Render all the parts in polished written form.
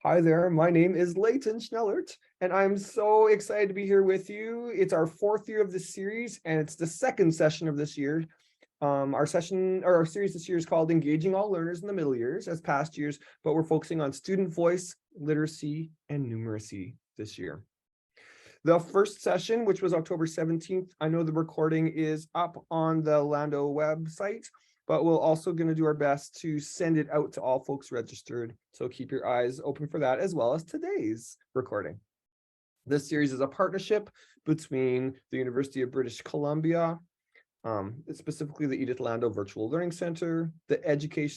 Hi there, my name is Leighton Schnellert, and I'm so excited to be here with you. It's our fourth year of this series, and it's the second session of this year. Our series this year is called Engaging All Learners in the Middle Years, as past years, but we're focusing on student voice, literacy, and numeracy this year. The first session, which was October 17th, I know the recording is up on the Lando website, but we're also going to do our best to send it out to all folks registered. So keep your eyes open for that, as well as today's recording. This series is a partnership between the University of British Columbia, specifically the Edith Lando Virtual Learning Center, the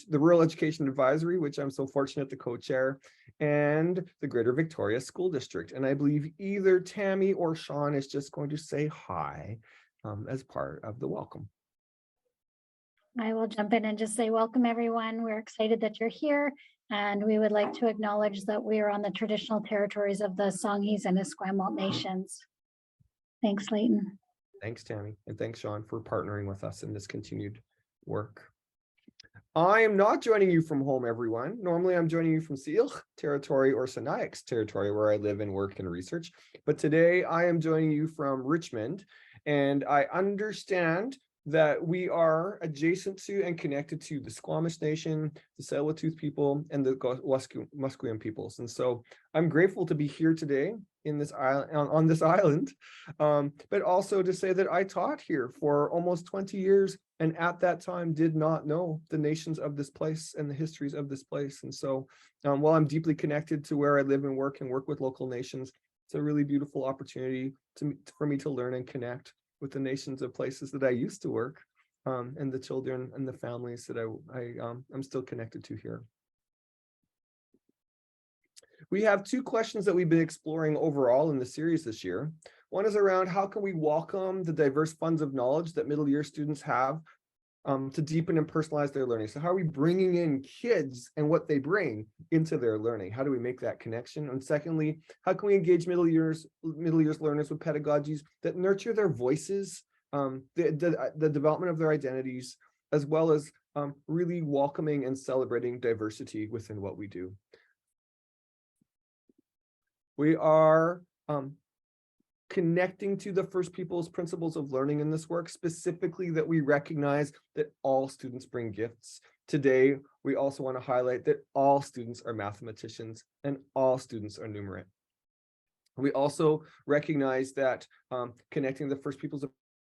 Rural Education Advisory, which I'm so fortunate to co-chair, and the Greater Victoria School District. And I believe either Tammy or Sean is just going to say hi as part of the welcome. I will jump in and just say welcome, everyone. We're excited that you're here, and we would like to acknowledge that we are on the traditional territories of the Songhees and Esquimalt nations. Thanks, Leighton. Thanks, Tammy, and thanks, Sean, for partnering with us in this continued work. I am not joining you from home, everyone. Normally, I'm joining you from Syilx territory or Sinixt territory, where I live and work and research. But today, I am joining you from Richmond, and I understand that we are adjacent to and connected to the Squamish Nation, the Tsleil-Waututh people, and the Musqueam peoples. And so I'm grateful to be here today in this island, on this island, but also to say that I taught here for almost 20 years, and at that time did not know the nations of this place and the histories of this place. And so while I'm deeply connected to where I live and work with local nations, it's a really beautiful opportunity for me to learn and connect with the nations of places that I used to work, and the children and the families that I'm still connected to here. We have two questions that we've been exploring overall in the series this year. One is around how can we welcome the diverse funds of knowledge that middle year students have to deepen and personalize their learning. So how are we bringing in kids and what they bring into their learning? How do we make that connection? And secondly, how can we engage middle years learners with pedagogies that nurture their voices, the development of their identities, as well as really welcoming and celebrating diversity within what we do? We are connecting to the First Peoples principles of learning in this work, specifically that we recognize that all students bring gifts. Today, we also want to highlight that all students are mathematicians and all students are numerate. We also recognize that connecting the First Peoples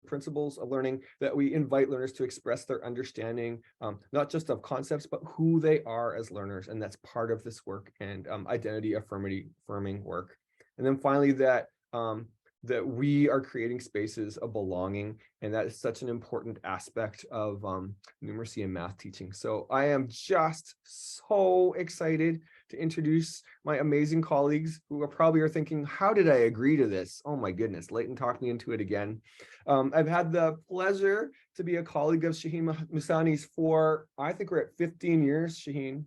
principles of learning, that we invite learners to express their understanding, not just of concepts, but who they are as learners. And that's part of this work and identity affirming work. And then finally, that we are creating spaces of belonging, and that is such an important aspect of numeracy and math teaching. So I am just so excited to introduce my amazing colleagues who are thinking, how did I agree to this? Oh my goodness, Leighton talked me into it again. I've had the pleasure to be a colleague of Shaheen Musani's for, I think we're at 15 years, Shaheen.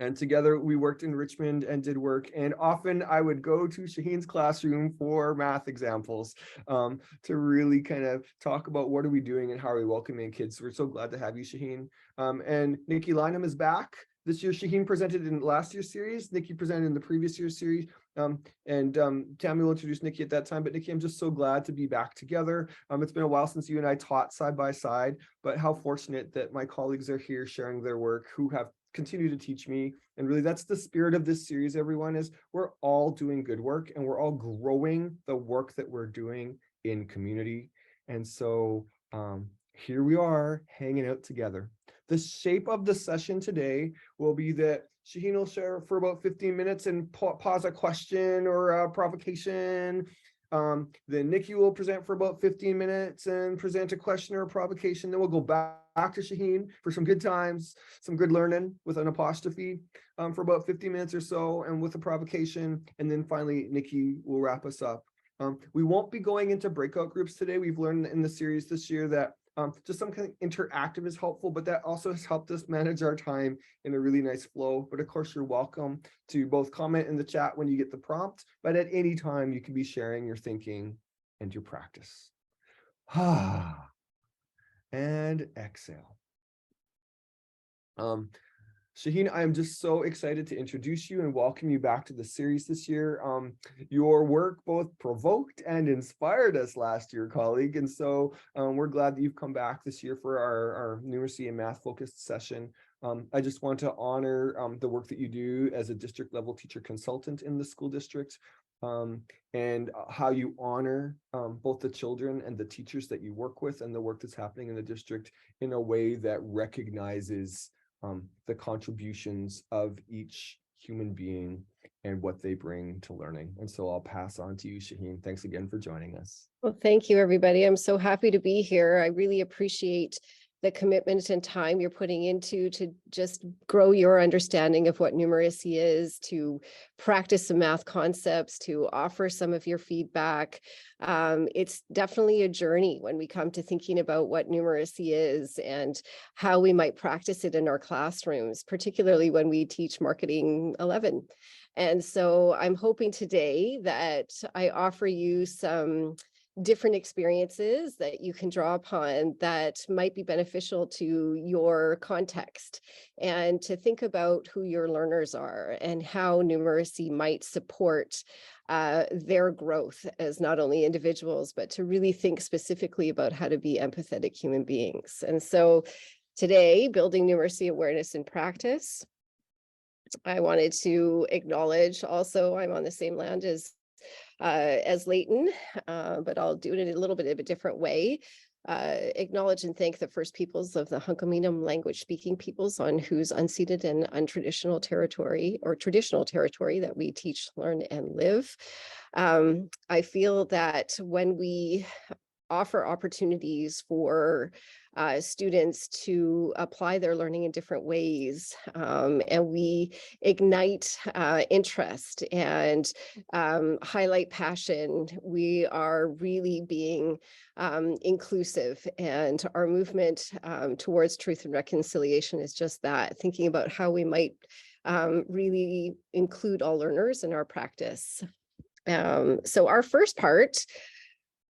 And together we worked in Richmond and did work. And often I would go to Shaheen's classroom for math examples to really kind of talk about what are we doing and how are we welcoming kids. We're so glad to have you, Shaheen. And Nikki Lynham is back. This year, Shaheen presented in last year's series. Nikki presented in the previous year's series. And Tammy will introduce Nikki at that time. But Nikki, I'm just so glad to be back together. It's been a while since you and I taught side by side, but how fortunate that my colleagues are here sharing their work, who have continue to teach me. And really that's the spirit of this series, everyone, is we're all doing good work and we're all growing the work that we're doing in community. And so here we are hanging out together. The shape of the session today will be that Shaheen will share for about 15 minutes and pause a question or a provocation. Then Nikki will present for about 15 minutes and present a question or a provocation. Then we'll go back to Shaheen for some good times, some good learning with an apostrophe for about 15 minutes or so, and with a provocation. And then finally, Nikki will wrap us up. We won't be going into breakout groups today. We've learned in the series this year that just some kind of interactive is helpful, but that also has helped us manage our time in a really nice flow. But of course, you're welcome to both comment in the chat when you get the prompt, but at any time you can be sharing your thinking and your practice. And exhale. Shaheen, I am just so excited to introduce you and welcome you back to the series this year. Your work both provoked and inspired us last year, colleague. And so we're glad that you've come back this year for our numeracy and math focused session. I just want to honor the work that you do as a district level teacher consultant in the school district, and how you honor both the children and the teachers that you work with and the work that's happening in the district in a way that recognizes the contributions of each human being and what they bring to learning. And so I'll pass on to you, Shaheen. Thanks again for joining us. Well, thank you, everybody. I'm so happy to be here. I really appreciate the commitment and time you're putting into to just grow your understanding of what numeracy is, to practice some math concepts, to offer some of your feedback. It's definitely a journey when we come to thinking about what numeracy is and how we might practice it in our classrooms, particularly when we teach Marketing 11. And so I'm hoping today that I offer you some different experiences that you can draw upon that might be beneficial to your context, and to think about who your learners are and how numeracy might support their growth as not only individuals, but to really think specifically about how to be empathetic human beings. And so today, building numeracy awareness in practice, I wanted to acknowledge also I'm on the same land as Leighton, but I'll do it in a little bit of a different way. Acknowledge and thank the First Peoples of the Hunkaminam language speaking peoples on whose unceded and untraditional territory or traditional territory that we teach, learn, and live. I feel that when we offer opportunities for students to apply their learning in different ways, and we ignite interest and highlight passion, we are really being inclusive, and our movement towards truth and reconciliation is just that, thinking about how we might really include all learners in our practice. So our first part,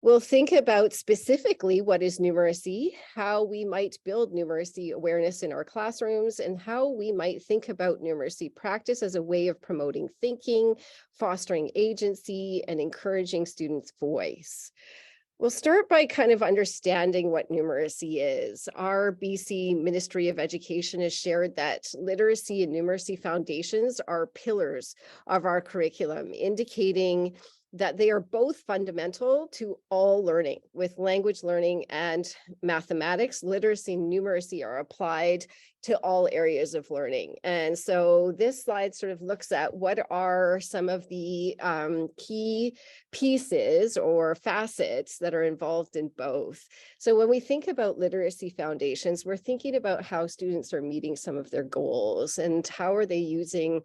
we'll think about specifically what is numeracy, how we might build numeracy awareness in our classrooms, and how we might think about numeracy practice as a way of promoting thinking, fostering agency, and encouraging students' voice. We'll start by kind of understanding what numeracy is. Our BC Ministry of Education has shared that literacy and numeracy foundations are pillars of our curriculum, indicating that they are both fundamental to all learning. With language learning and mathematics, literacy and numeracy are applied to all areas of learning. And so this slide sort of looks at what are some of the key pieces or facets that are involved in both. So when we think about literacy foundations, we're thinking about how students are meeting some of their goals and how are they using,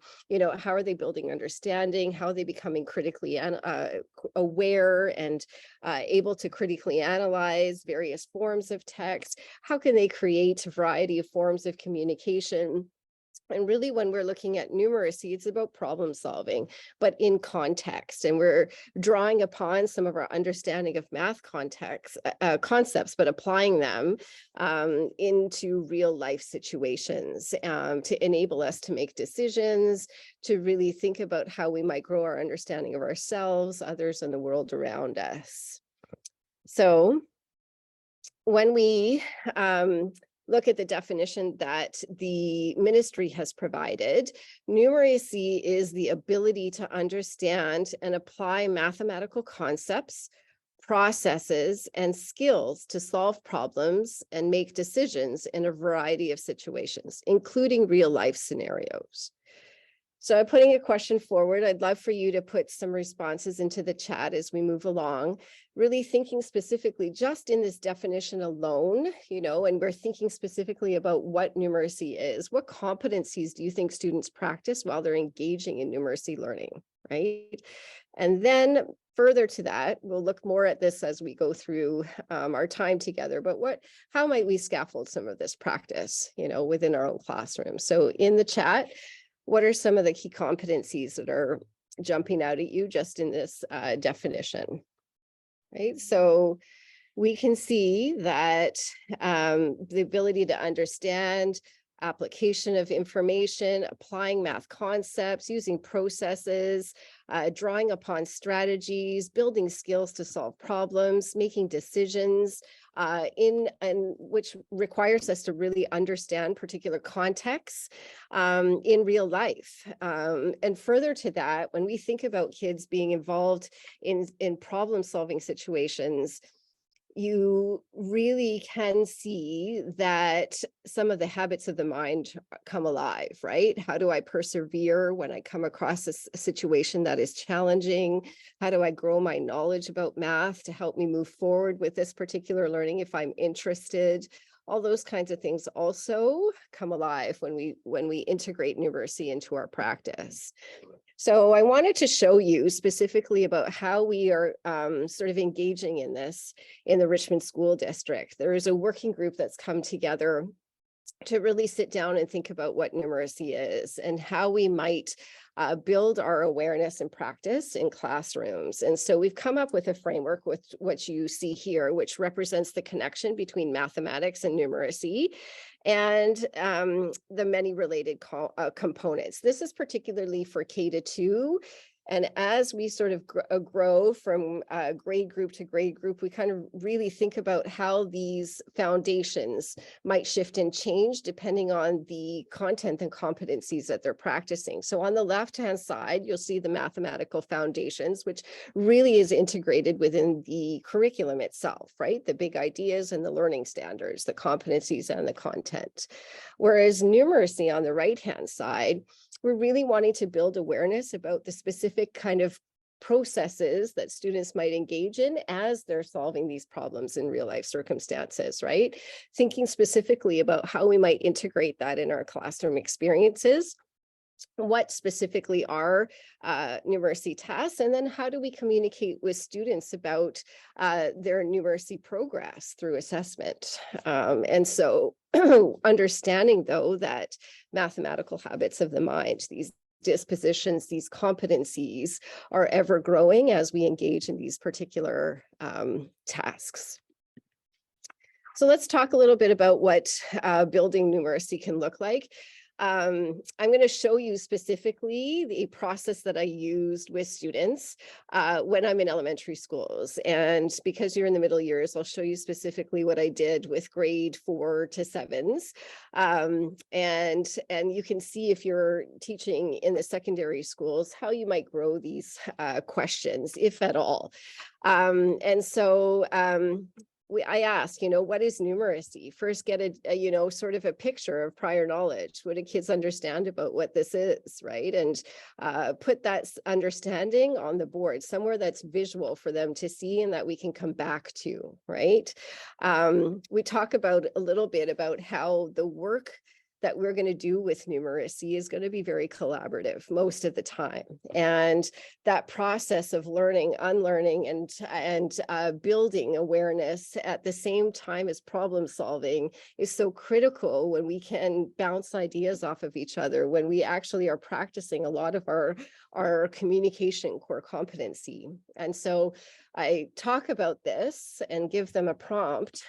how are they building understanding, how are they becoming critically aware and able to critically analyze various forms of text, how can they create a variety of forms of communication. And really, when we're looking at numeracy, it's about problem solving, but in context. And we're drawing upon some of our understanding of math concepts, but applying them into real life situations to enable us to make decisions, to really think about how we might grow our understanding of ourselves, others, and the world around us. So when we look at the definition that the ministry has provided, numeracy is the ability to understand and apply mathematical concepts, processes, and skills to solve problems and make decisions in a variety of situations, including real life scenarios. So I'm putting a question forward. I'd love for you to put some responses into the chat as we move along, really thinking specifically just in this definition alone, and we're thinking specifically about what numeracy is. What competencies do you think students practice while they're engaging in numeracy learning, right? And then further to that, we'll look more at this as we go through our time together, but how might we scaffold some of this practice, within our own classroom? So in the chat, what are some of the key competencies that are jumping out at you just in this definition, right? So we can see that the ability to understand, application of information, applying math concepts, using processes, drawing upon strategies, building skills to solve problems, making decisions, which requires us to really understand particular contexts in real life. And further to that, when we think about kids being involved in problem-solving situations, you really can see that some of the habits of the mind come alive, right? How do I persevere when I come across a situation that is challenging? How do I grow my knowledge about math to help me move forward with this particular learning if I'm interested? All those kinds of things also come alive when we integrate numeracy into our practice. So I wanted to show you specifically about how we are sort of engaging in this in the Richmond School District. There is a working group that's come together to really sit down and think about what numeracy is and how we might build our awareness and practice in classrooms. And so we've come up with a framework with what you see here, which represents the connection between mathematics and numeracy and the many related components. This is particularly for K-2. And as we sort of grow from grade group to grade group, we kind of really think about how these foundations might shift and change depending on the content and competencies that they're practicing. So on the left-hand side, you'll see the mathematical foundations, which really is integrated within the curriculum itself, right? The big ideas and the learning standards, the competencies and the content. Whereas numeracy on the right-hand side, we're really wanting to build awareness about the specific kind of processes that students might engage in as they're solving these problems in real life circumstances, right? Thinking specifically about how we might integrate that in our classroom experiences. What specifically are numeracy tasks, and then how do we communicate with students about their numeracy progress through assessment? And so understanding, though, that mathematical habits of the mind, these dispositions, these competencies are ever growing as we engage in these particular tasks. So let's talk a little bit about what building numeracy can look like. I'm going to show you specifically the process that I used with students when I'm in elementary schools. And because you're in the middle years, I'll show you specifically what I did with grade 4 to 7s. And you can see if you're teaching in the secondary schools, how you might grow these questions, if at all. I ask, what is numeracy? First, get a sort of a picture of prior knowledge. What do kids understand about what this is, right? And put that understanding on the board, somewhere that's visual for them to see and that we can come back to, right? We talk about a little bit about how the work that we're going to do with numeracy is going to be very collaborative most of the time. And that process of learning, unlearning, and building awareness at the same time as problem solving is so critical when we can bounce ideas off of each other, when we actually are practicing a lot of our communication core competency. And so I talk about this and give them a prompt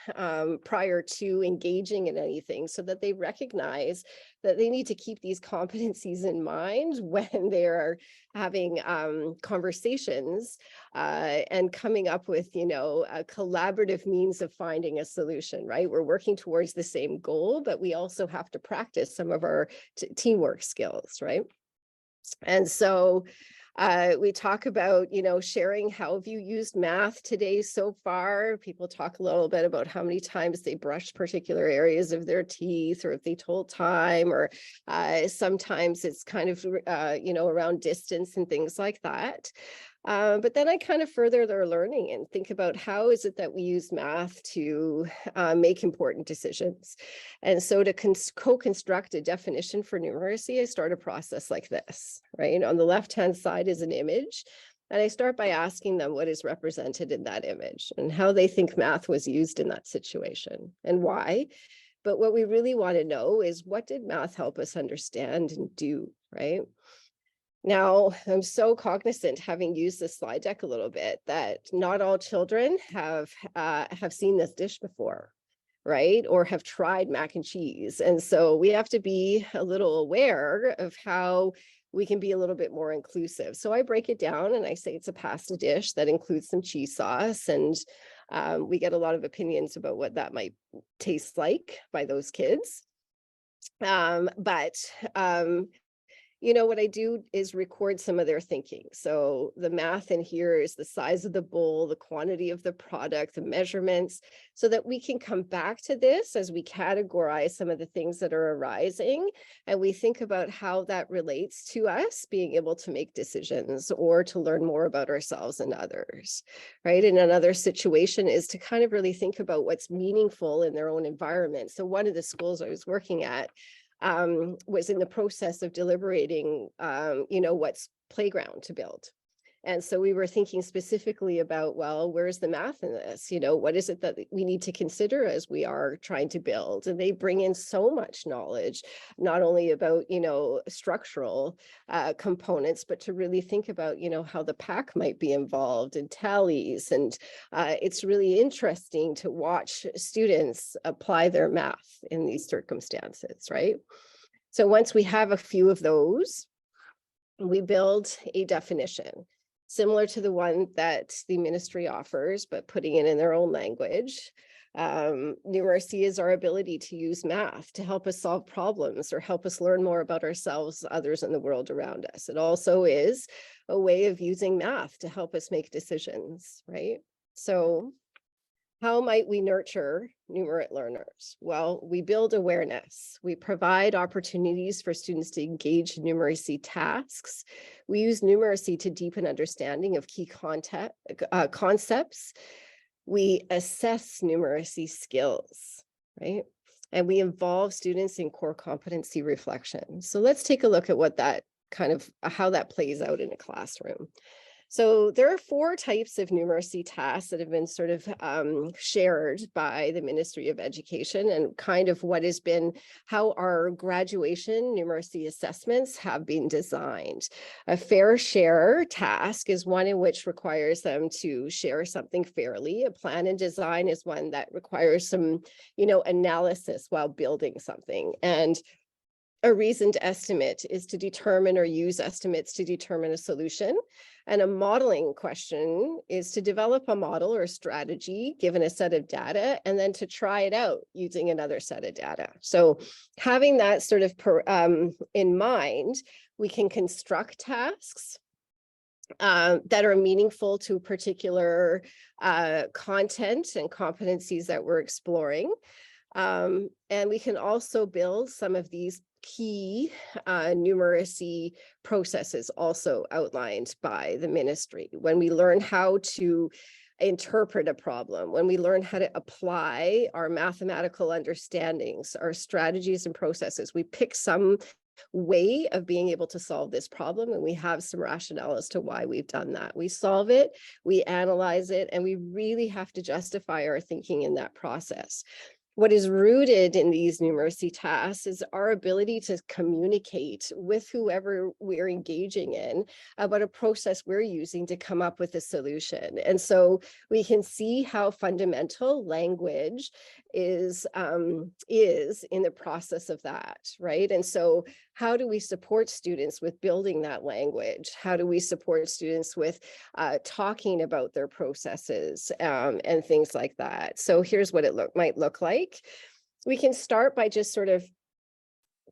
prior to engaging in anything so that they recognize that they need to keep these competencies in mind when they're having conversations and coming up with, a collaborative means of finding a solution, right? We're working towards the same goal, but we also have to practice some of our teamwork skills, right? And so we talk about, sharing how have you used math today so far. People talk a little bit about how many times they brushed particular areas of their teeth, or if they told time, or sometimes it's kind of, around distance and things like that. But then I kind of further their learning and think about how is it that we use math to make important decisions. And so to co-construct a definition for numeracy, I start a process like this, right? On the left-hand side is an image. And I start by asking them what is represented in that image and how they think math was used in that situation and why. But what we really want to know is, what did math help us understand and do, right? Now, I'm so cognizant, having used this slide deck a little bit, that not all children have seen this dish before. right? Or have tried mac and cheese. And so we have to be a little aware of how we can be a little bit more inclusive. So I break it down and I say it's a pasta dish that includes some cheese sauce, and we get a lot of opinions about what that might taste like by those kids. But what I do is record some of their thinking. So the math in here is the size of the bowl, the quantity of the product, the measurements, so that we can come back to this as we categorize some of the things that are arising. And we think about how that relates to us being able to make decisions or to learn more about ourselves and others, right? And another situation is to kind of really think about what's meaningful in their own environment. So one of the schools I was working at, was in the process of deliberating, what's playground to build. And so we were thinking specifically about, well, where's the math in this? What is it that we need to consider as we are trying to build? And they bring in so much knowledge, not only about, structural components, but to really think about, how the pack might be involved and tallies. And it's really interesting to watch students apply their math in these circumstances, right? So once we have a few of those, we build a definition similar to the one that the ministry offers, but putting it in their own language. Numeracy is our ability to use math to help us solve problems or help us learn more about ourselves, others, and the world around us. It also is a way of using math to help us make decisions, right? So how might we nurture numerate learners? Well, we build awareness. We provide opportunities for students to engage in numeracy tasks. We use numeracy to deepen understanding of key concepts. We assess numeracy skills, right? And we involve students in core competency reflection. So let's take a look at what that how that plays out in a classroom. So there are 4 types of numeracy tasks that have been sort of shared by the Ministry of Education, and kind of what has been how our graduation numeracy assessments have been designed. A fair share task is one in which requires them to share something fairly. A plan and design is one that requires some, analysis while building something. And a reasoned estimate is to determine or use estimates to determine a solution. And a modeling question is to develop a model or strategy given a set of data, and then to try it out using another set of data. So having that sort of in mind, we can construct tasks that are meaningful to particular content and competencies that we're exploring. And we can also build some of these key numeracy processes also outlined by the ministry. When we learn how to interpret a problem, when we learn how to apply our mathematical understandings, our strategies and processes, we pick some way of being able to solve this problem, and we have some rationale as to why we've done that. We solve it, we analyze it, and we really have to justify our thinking in that process. What is rooted in these numeracy tasks is our ability to communicate with whoever we're engaging in about a process we're using to come up with a solution. And so we can see how fundamental language is in the process of that, right? And so how do we support students with building that language? How do we support students with talking about their processes and things like that? So here's what it might look like. We can start by just sort of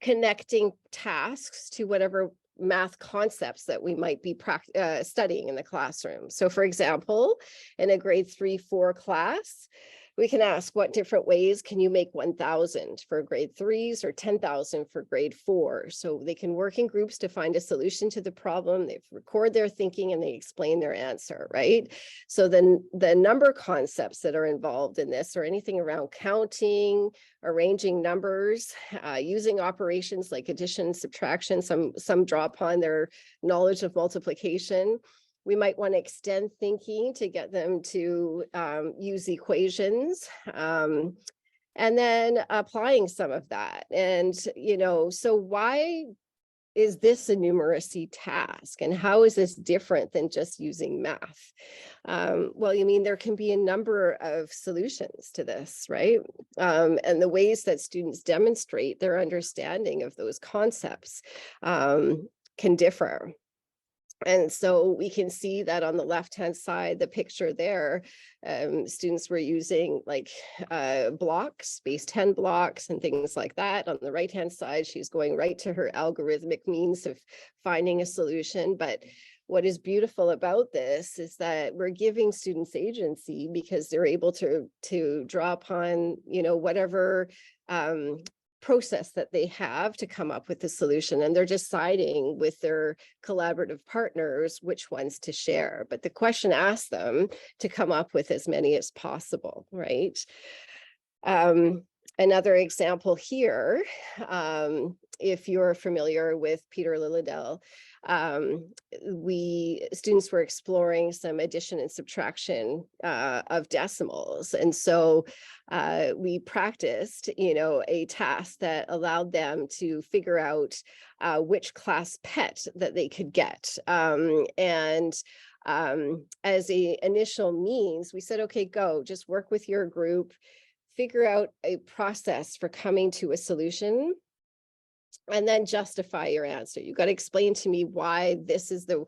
connecting tasks to whatever math concepts that we might be studying in the classroom. So for example, in a grade 3-4 class, we can ask, what different ways can you make 1,000 for grade 3s or 10,000 for grade 4? So they can work in groups to find a solution to the problem. They record their thinking and they explain their answer, right? So then the number concepts that are involved in this are anything around counting, arranging numbers, using operations like addition, subtraction. Some draw upon their knowledge of multiplication. We might want to extend thinking to get them to use equations, and then applying some of that. And, so why is this a numeracy task? And how is this different than just using math? Well, you mean there can be a number of solutions to this, right? And the ways that students demonstrate their understanding of those concepts can differ. And so we can see that on the left-hand side, the picture there, students were using like blocks, base 10 blocks and things like that. On the right-hand side, she's going right to her algorithmic means of finding a solution. But what is beautiful about this is that we're giving students agency because they're able to draw upon, whatever process that they have to come up with the solution, and they're deciding with their collaborative partners which ones to share. But the question asks them to come up with as many as possible, right? Another example here, if you're familiar with Peter Lilladell, students were exploring some addition and subtraction of decimals. And so we practiced, a task that allowed them to figure out which class pet that they could get. As a initial means, we said, okay, go, just work with your group, figure out a process for coming to a solution, and then justify your answer. You got to explain to me why this is the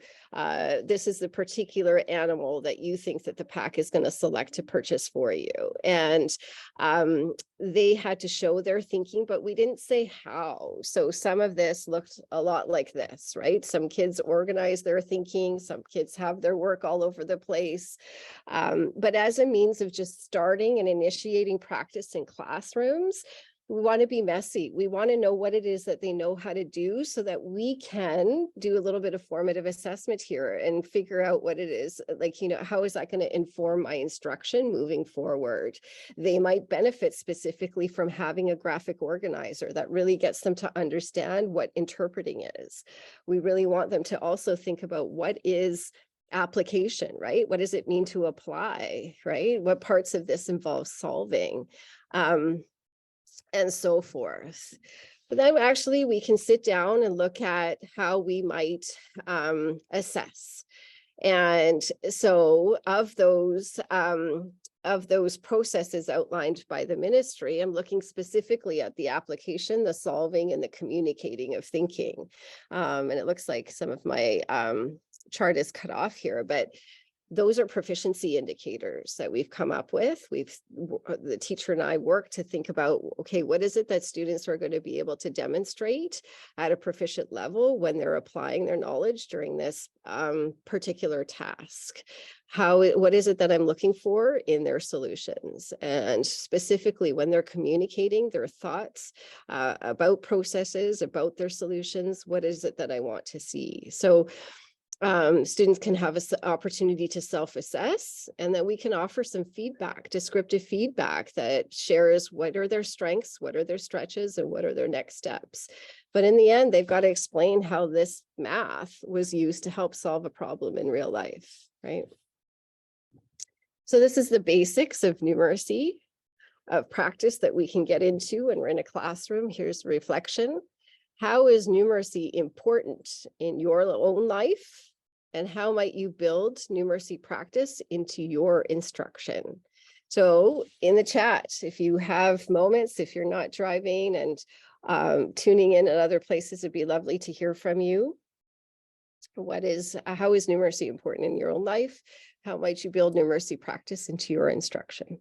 particular animal that you think that the pack is going to select to purchase for you. And they had to show their thinking, but we didn't say how. So some of this looked a lot like this, right? Some kids organize their thinking, some kids have their work all over the place. But as a means of just starting and initiating practice in classrooms, we want to be messy. We want to know what it is that they know how to do so that we can do a little bit of formative assessment here and figure out what it is, like, how is that going to inform my instruction moving forward? They might benefit specifically from having a graphic organizer that really gets them to understand what interpreting is. We really want them to also think about what is application, right? What does it mean to apply, right? What parts of this involve solving? And so forth. But then actually we can sit down and look at how we might assess. And so of those processes outlined by the ministry, I'm looking specifically at the application, the solving, and the communicating of thinking. And it looks like some of my chart is cut off here, but those are proficiency indicators that we've come up with. The teacher and I work to think about, okay, what is it that students are going to be able to demonstrate at a proficient level when they're applying their knowledge during this particular task? What is it that I'm looking for in their solutions? And specifically when they're communicating their thoughts about processes, about their solutions, what is it that I want to see? So students can have an opportunity to self-assess, and then we can offer some feedback, descriptive feedback that shares what are their strengths, what are their stretches, and what are their next steps. But in the end, they've got to explain how this math was used to help solve a problem in real life, right? So this is the basics of numeracy, of practice that we can get into when we're in a classroom. Here's reflection. How is numeracy important in your own life? And how might you build numeracy practice into your instruction? So in the chat, if you have moments, if you're not driving and tuning in at other places, it'd be lovely to hear from you. How is numeracy important in your own life? How might you build numeracy practice into your instruction?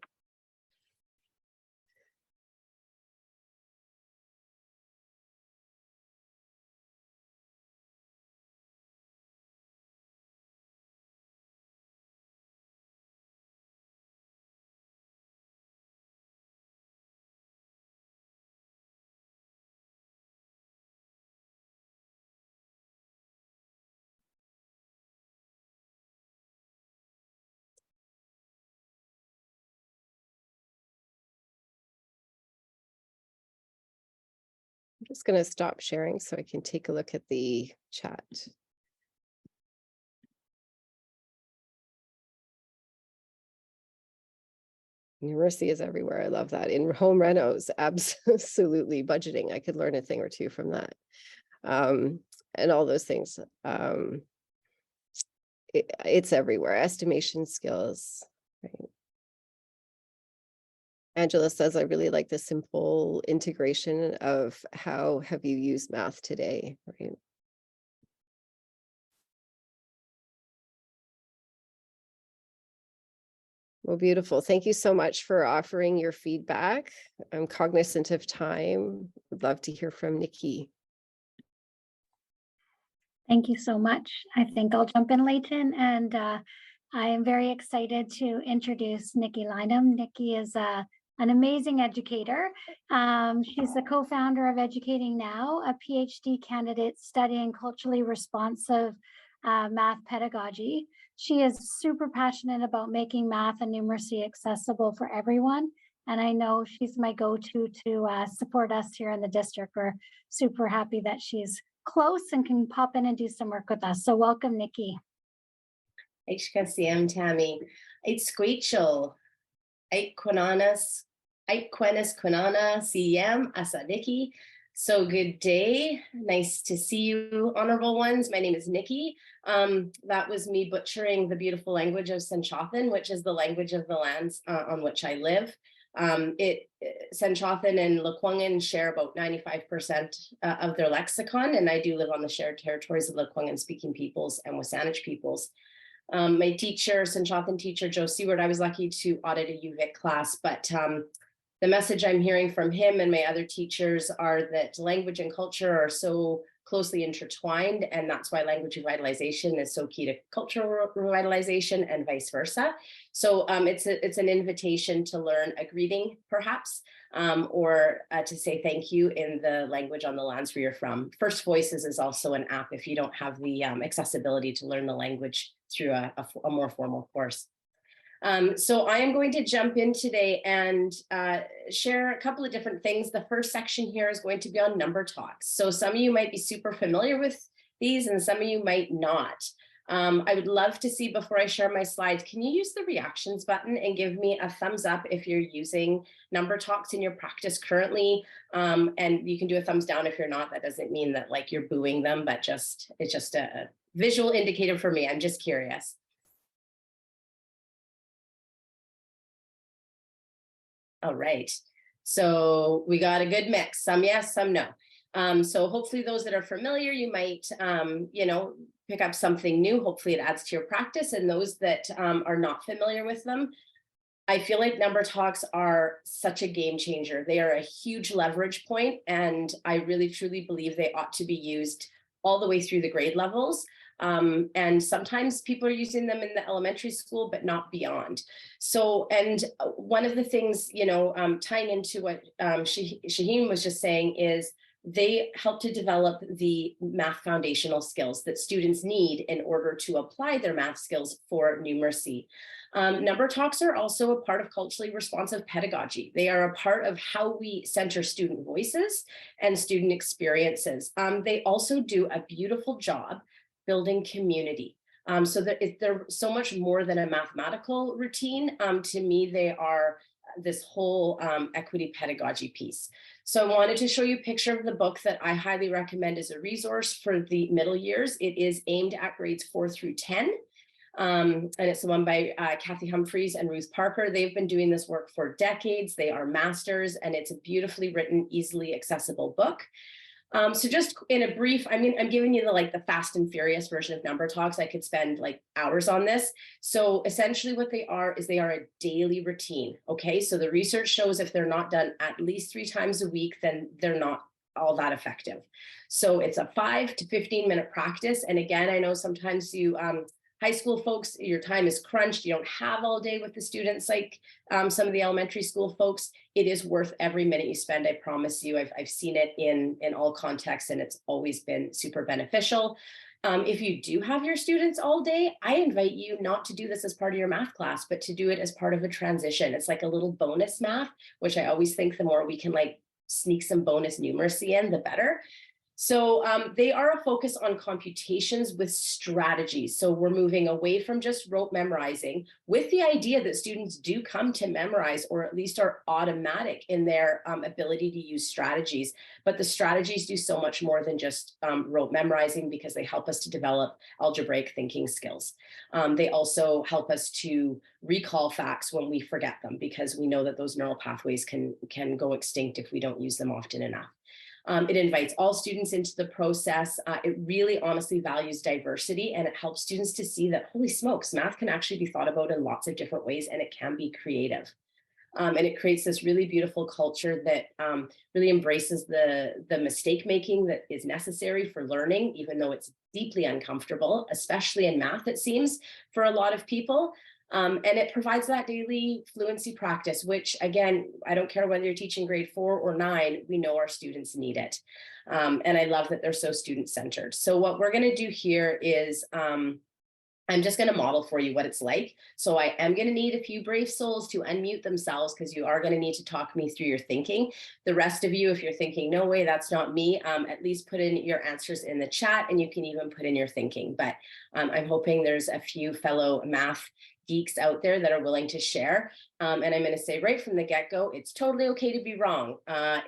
I'm just going to stop sharing so I can take a look at the chat. Numeracy is everywhere. I love that. In home renos, absolutely budgeting. I could learn a thing or two from that. and all those things. It's everywhere. Estimation skills. Right? Angela says, I really like the simple integration of how have you used math today, right? Well, beautiful. Thank you so much for offering your feedback. I'm cognizant of time. Would love to hear from Nikki. Thank you so much. I think I'll jump in, Leighton, and I am very excited to introduce Nikki Lynham. Nikki is an amazing educator. She's the co-founder of Educating Now, a PhD candidate studying culturally responsive math pedagogy. She is super passionate about making math and numeracy accessible for everyone. And I know she's my go-to to support us here in the district. We're super happy that she's close and can pop in and do some work with us. So welcome, Nikki. HKCM Tammy. It's Squeechel. Ait Quinanas Quinana CM Asadiki. So good day. Nice to see you, honorable ones. My name is Nikki. That was me butchering the beautiful language of Senchothan, which is the language of the lands on which I live. Senchothan and Lekwungen share about 95% of their lexicon, and I do live on the shared territories of Lekwungen speaking peoples and Wasanich peoples. My teacher, Senchothan teacher, Joe Seward, I was lucky to audit a UVic class, but the message I'm hearing from him and my other teachers are that language and culture are so closely intertwined, and that's why language revitalization is so key to cultural revitalization and vice versa. So it's an invitation to learn a greeting, perhaps, or to say thank you in the language on the lands where you're from. First Voices is also an app if you don't have the accessibility to learn the language through a more formal course. So I am going to jump in today and share a couple of different things. The first section here is going to be on number talks. So some of you might be super familiar with these and some of you might not. I would love to see, before I share my slides, can you use the reactions button and give me a thumbs up if you're using number talks in your practice currently? And you can do a thumbs down if you're not. That doesn't mean that like you're booing them, but it's just a visual indicator for me. I'm just curious. All right, so we got a good mix, some yes, some no. So hopefully those that are familiar, you might, pick up something new. Hopefully it adds to your practice. And those that are not familiar with them, I feel like number talks are such a game changer. They are a huge leverage point, and I really truly believe they ought to be used all the way through the grade levels. And sometimes people are using them in the elementary school, but not beyond. So, and one of the things, tying into what Shaheen was just saying is they help to develop the math foundational skills that students need in order to apply their math skills for numeracy. Number talks are also a part of culturally responsive pedagogy. They are a part of how we center student voices and student experiences. They also do a beautiful job building community. So that they're so much more than a mathematical routine. To me, they are this whole equity pedagogy piece. So I wanted to show you a picture of the book that I highly recommend as a resource for the middle years. It is aimed at grades 4 through 10. And it's the one by Kathy Humphreys and Ruth Parker. They've been doing this work for decades. They are masters, and it's a beautifully written, easily accessible book. So just in a brief, I'm giving you the fast and furious version of number talks. I could spend like hours on this. So essentially what they are is they are a daily routine. Okay, so the research shows if they're not done at least 3 times a week, then they're not all that effective. So it's a 5 to 15 minute practice. And again, I know sometimes you, high school folks, your time is crunched. You don't have all day with the students like some of the elementary school folks. It is worth every minute you spend. I promise you, I've seen it in all contexts, and it's always been super beneficial. If you do have your students all day, I invite you not to do this as part of your math class, but to do it as part of a transition. It's like a little bonus math, which I always think the more we can like sneak some bonus numeracy in, the better. So they are a focus on computations with strategies. So we're moving away from just rote memorizing with the idea that students do come to memorize, or at least are automatic in their ability to use strategies. But the strategies do so much more than just rote memorizing, because they help us to develop algebraic thinking skills. They also help us to recall facts when we forget them, because we know that those neural pathways can go extinct if we don't use them often enough. It invites all students into the process. It really honestly values diversity, and it helps students to see that, holy smokes, math can actually be thought about in lots of different ways, and it can be creative. And it creates this really beautiful culture that really embraces the mistake making that is necessary for learning, even though it's deeply uncomfortable, especially in math, it seems, for a lot of people. And it provides that daily fluency practice, which, again, I don't care whether you're teaching grade 4 or 9, we know our students need it. And I love that they're so student-centered. So what we're going to do here is I'm just going to model for you what it's like. So I am going to need a few brave souls to unmute themselves, because you are going to need to talk me through your thinking. The rest of you, if you're thinking, no way, that's not me, at least put in your answers in the chat, and you can even put in your thinking. But I'm hoping there's a few fellow math geeks out there that are willing to share. And I'm going to say right from the get-go, it's totally okay to be wrong. I'm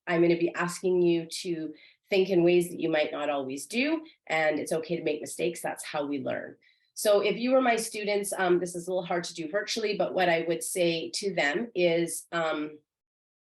going to be asking you to think in ways that you might not always do, and it's okay to make mistakes. That's how we learn. So if you were my students, this is a little hard to do virtually, but what I would say to them is, I'm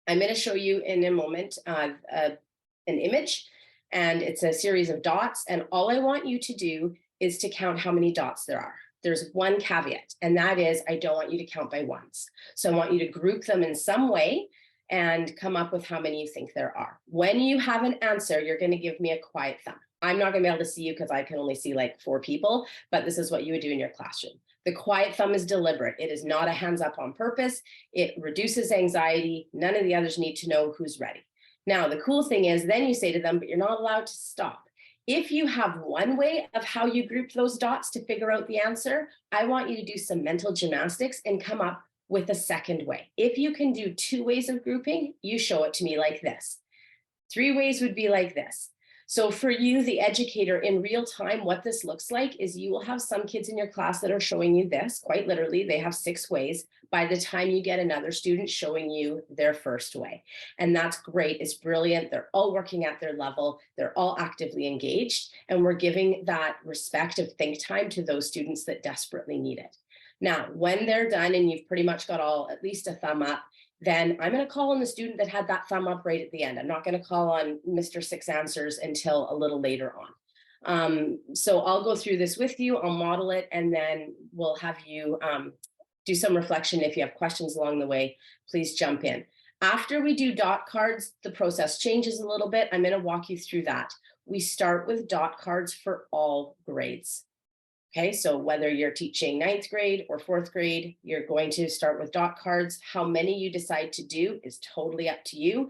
going to show you in a moment an image, and it's a series of dots, and all I want you to do is to count how many dots there are. There's one caveat, and that is I don't want you to count by ones. So I want you to group them in some way and come up with how many you think there are. When you have an answer, you're going to give me a quiet thumb. I'm not going to be able to see you because I can only see like 4 people, but this is what you would do in your classroom. The quiet thumb is deliberate. It is not a hands up on purpose. It reduces anxiety. None of the others need to know who's ready. Now, the cool thing is then you say to them, but you're not allowed to stop. If you have one way of how you group those dots to figure out the answer, I want you to do some mental gymnastics and come up with a second way. If you can do 2 ways of grouping, you show it to me like this. 3 ways would be like this. So for you, the educator, in real time, what this looks like is you will have some kids in your class that are showing you this, quite literally, they have 6 ways by the time you get another student showing you their first way. And that's great, it's brilliant, they're all working at their level, they're all actively engaged, and we're giving that respect of think time to those students that desperately need it. Now, when they're done and you've pretty much got all at least a thumb up, then I'm going to call on the student that had that thumb up right at the end. I'm not going to call on Mr. 6 answers until a little later on. So I'll go through this with you, I'll model it, and then we'll have you do some reflection. If you have questions along the way, please jump in. After we do dot cards, the process changes a little bit. I'm going to walk you through that. We start with dot cards for all grades. Okay, so whether you're teaching 9th grade or 4th grade, you're going to start with dot cards. How many you decide to do is totally up to you.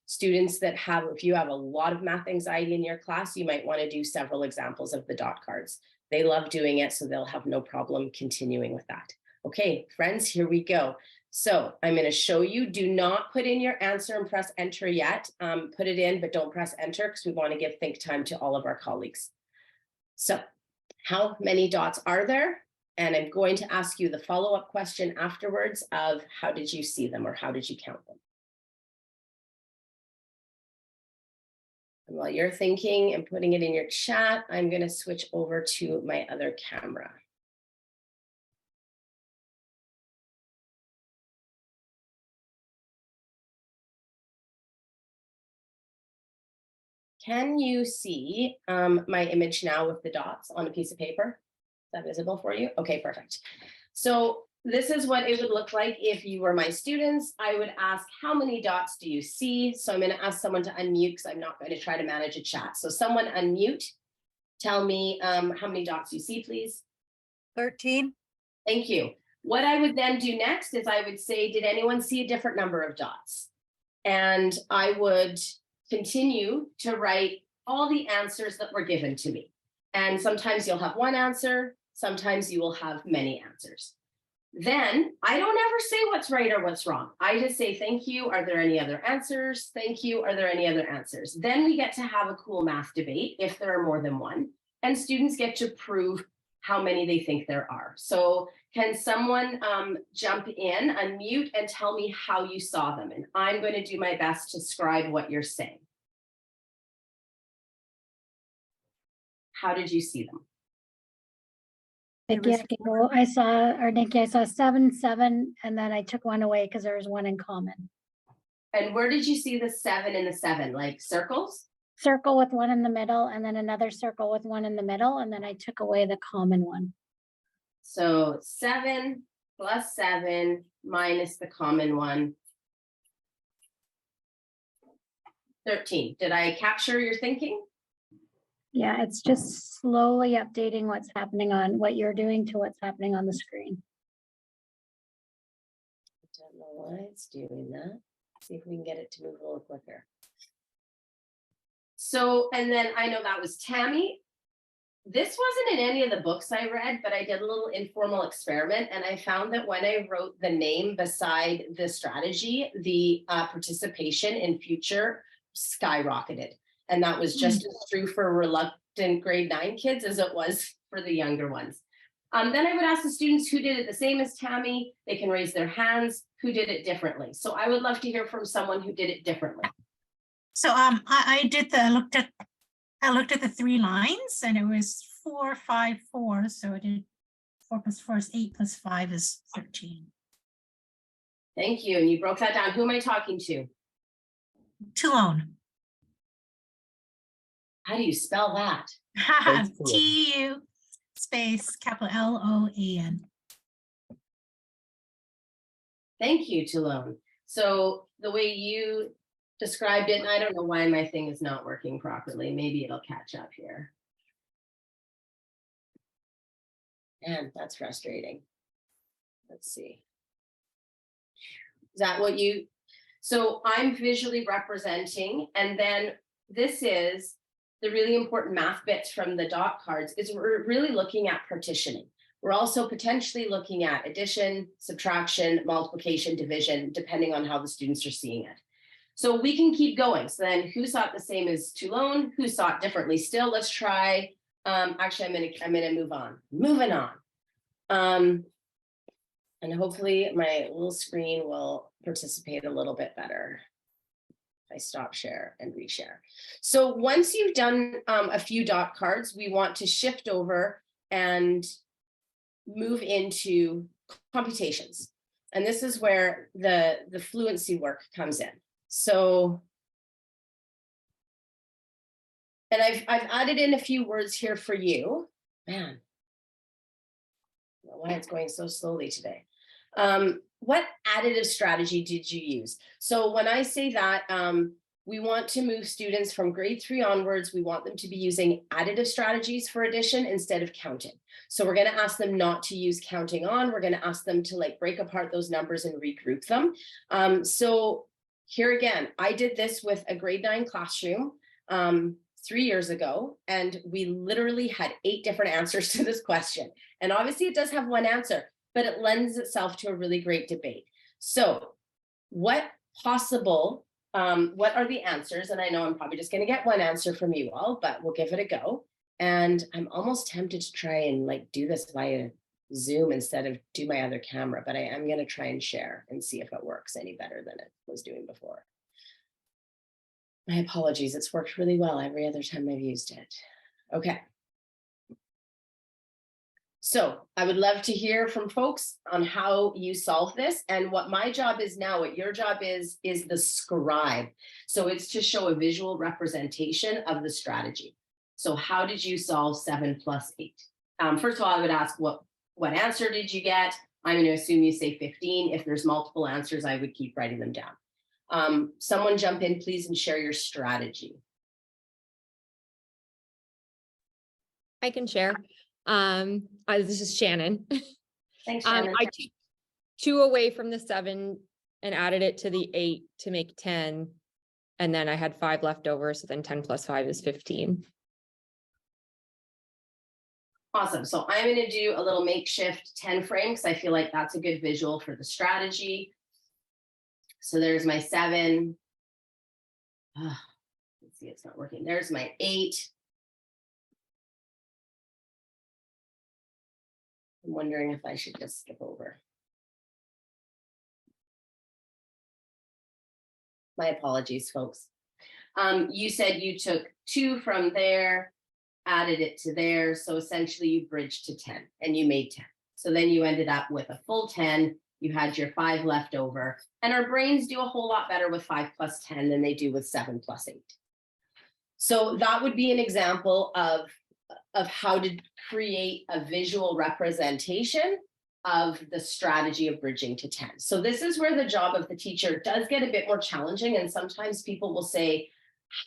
Students that have, if you have a lot of math anxiety in your class, you might want to do several examples of the dot cards. They love doing it, so they'll have no problem continuing with that. Okay, friends, here we go. So I'm going to show you. Do not put in your answer and press enter yet. Put it in, but don't press enter because we want to give think time to all of our colleagues. So how many dots are there? And I'm going to ask you the follow-up question afterwards of how did you see them or how did you count them? And while you're thinking and putting it in your chat, I'm going to switch over to my other camera. Can you see my image now with the dots on a piece of paper? Is that visible for you? Okay, perfect. So this is what it would look like if you were my students. I would ask, how many dots do you see? So I'm going to ask someone to unmute because I'm not going to try to manage a chat. So someone unmute. Tell me how many dots you see, please. 13. Thank you. What I would then do next is I would say, did anyone see a different number of dots? And I would continue to write all the answers that were given to me. And sometimes you'll have one answer, sometimes you will have many answers. Then I don't ever say what's right or what's wrong. I just say, thank you. Are there any other answers? Thank you. Are there any other answers? Then we get to have a cool math debate if there are more than one. And students get to prove how many they think there are. So can someone jump in, unmute, and tell me how you saw them? And I'm going to do my best to scribe what you're saying. How did you see them? Nikki, I can go. I saw 7, 7, and then I took one away because there was one in common. And where did you see the 7 and the 7? Like circles? Circle with one in the middle, and then another circle with one in the middle, and then I took away the common one. So 7 plus 7 minus the common one. 13. Did I capture your thinking? Yeah, it's just slowly updating what's happening on what you're doing to what's happening on the screen. I don't know why it's doing that. See if we can get it to move a little quicker. So, and then I know that was Tammy. This wasn't in any of the books I read, but I did a little informal experiment, and I found that when I wrote the name beside the strategy, the participation in future skyrocketed. And that was just as true for reluctant grade 9 kids as it was for the younger ones. Then I would ask the students who did it the same as Tammy. They can raise their hands, who did it differently. So I would love to hear from someone who did it differently. So I looked at the 3 lines, and it was 4, 5, 4. So I did 4 plus 4 is 8 plus 5 is 13. Thank you. And you broke that down. Who am I talking to? Toulon. How do you spell that? Thanks, Toulon. TU space capital LOAN. Thank you, Toulon. So the way you described it, and I don't know why my thing is not working properly. Maybe it'll catch up here. Man, that's frustrating. Let's see. Is that what you, so I'm visually representing, and then this is the really important math bits from the dot cards is we're really looking at partitioning. We're also potentially looking at addition, subtraction, multiplication, division, depending on how the students are seeing it. So we can keep going. So then who saw it the same as Toulon? Who saw it differently still? Let's try, actually I'm gonna move on. Moving on. And hopefully my little screen will participate a little bit better. I stop share and reshare. So once you've done a few dot cards, we want to shift over and move into computations. And this is where the fluency work comes in. So, and I've added in a few words here for you. Man, I don't know why it's going so slowly today. What additive strategy did you use? So when I say that, we want to move students from grade 3 onwards. We want them to be using additive strategies for addition instead of counting. So we're going to ask them not to use counting on. We're going to ask them to like break apart those numbers and regroup them. So here again, I did this with a grade 9 classroom 3 years ago, and we literally had 8 different answers to this question. And obviously it does have one answer, but it lends itself to a really great debate. So what are the answers? And I know I'm probably just going to get one answer from you all, but we'll give it a go. And I'm almost tempted to try and like do this via Zoom instead of do my other camera, but I am going to try and share and see if it works any better than it was doing before. My apologies. It's worked really well every other time I've used it. Okay. So I would love to hear from folks on how you solve this, and what my job is now, what your job is the scribe. So it's to show a visual representation of the strategy. So how did you solve 7 plus 8? First of all, I would ask what answer did you get? I'm going to assume you say 15. If there's multiple answers, I would keep writing them down. Someone jump in, please, and share your strategy. I can share. This is Shannon. Thanks, Shannon. I took 2 away from the 7 and added it to the 8 to make 10. And then I had 5 left over. So then 10 plus 5 is 15. Awesome. So I'm going to do a little makeshift 10 frame because I feel like that's a good visual for the strategy. So there's my 7. Let's see, it's not working. There's my 8. I'm wondering if I should just skip over. My apologies, folks. You said you took 2 from there, added it to there. So essentially you bridged to 10 and you made 10. So then you ended up with a full 10. You had your 5 left over. And our brains do a whole lot better with 5 plus 10 than they do with 7 plus 8. So that would be an example of how to create a visual representation of the strategy of bridging to 10. So this is where the job of the teacher does get a bit more challenging. And sometimes people will say,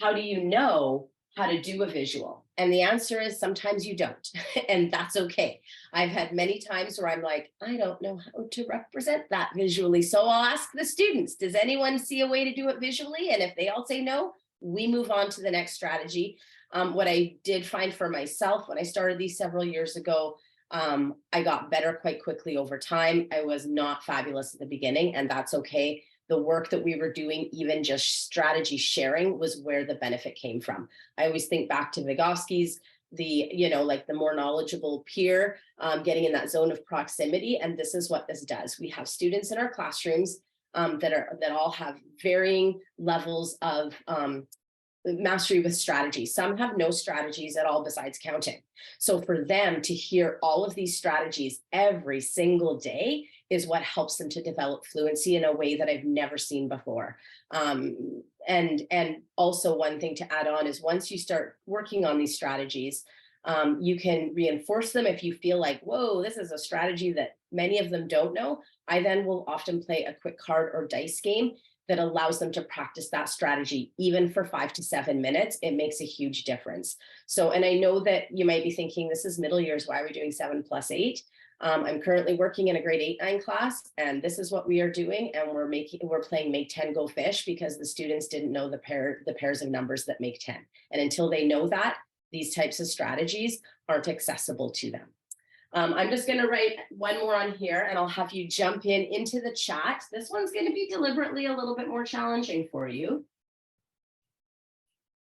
how do you know how to do a visual? And the answer is sometimes you don't, and that's okay. I've had many times where I'm like, I don't know how to represent that visually. So I'll ask the students, does anyone see a way to do it visually? And if they all say no, we move on to the next strategy. What I did find for myself when I started these several years ago, I got better quite quickly over time. I was not fabulous at the beginning, and that's okay. The work that we were doing, even just strategy sharing, was where the benefit came from. I always think back to Vygotsky's, like the more knowledgeable peer, getting in that zone of proximity. And this is what this does. We have students in our classrooms that all have varying levels of mastery with strategy. Some have no strategies at all besides counting. So for them to hear all of these strategies every single day is what helps them to develop fluency in a way that I've never seen before. And also one thing to add on is once you start working on these strategies, you can reinforce them if you feel like, whoa, this is a strategy that many of them don't know. I then will often play a quick card or dice game that allows them to practice that strategy, even for 5 to 7 minutes. It makes a huge difference. So, and I know that you might be thinking, this is middle years, why are we doing 7 plus 8? I'm currently working in a grade 8-9 class, and this is what we are doing. And we're playing Make 10 Go Fish because the students didn't know the pairs of numbers that make 10. And until they know that, these types of strategies aren't accessible to them. I'm just going to write one more on here and I'll have you jump into the chat. This one's going to be deliberately a little bit more challenging for you.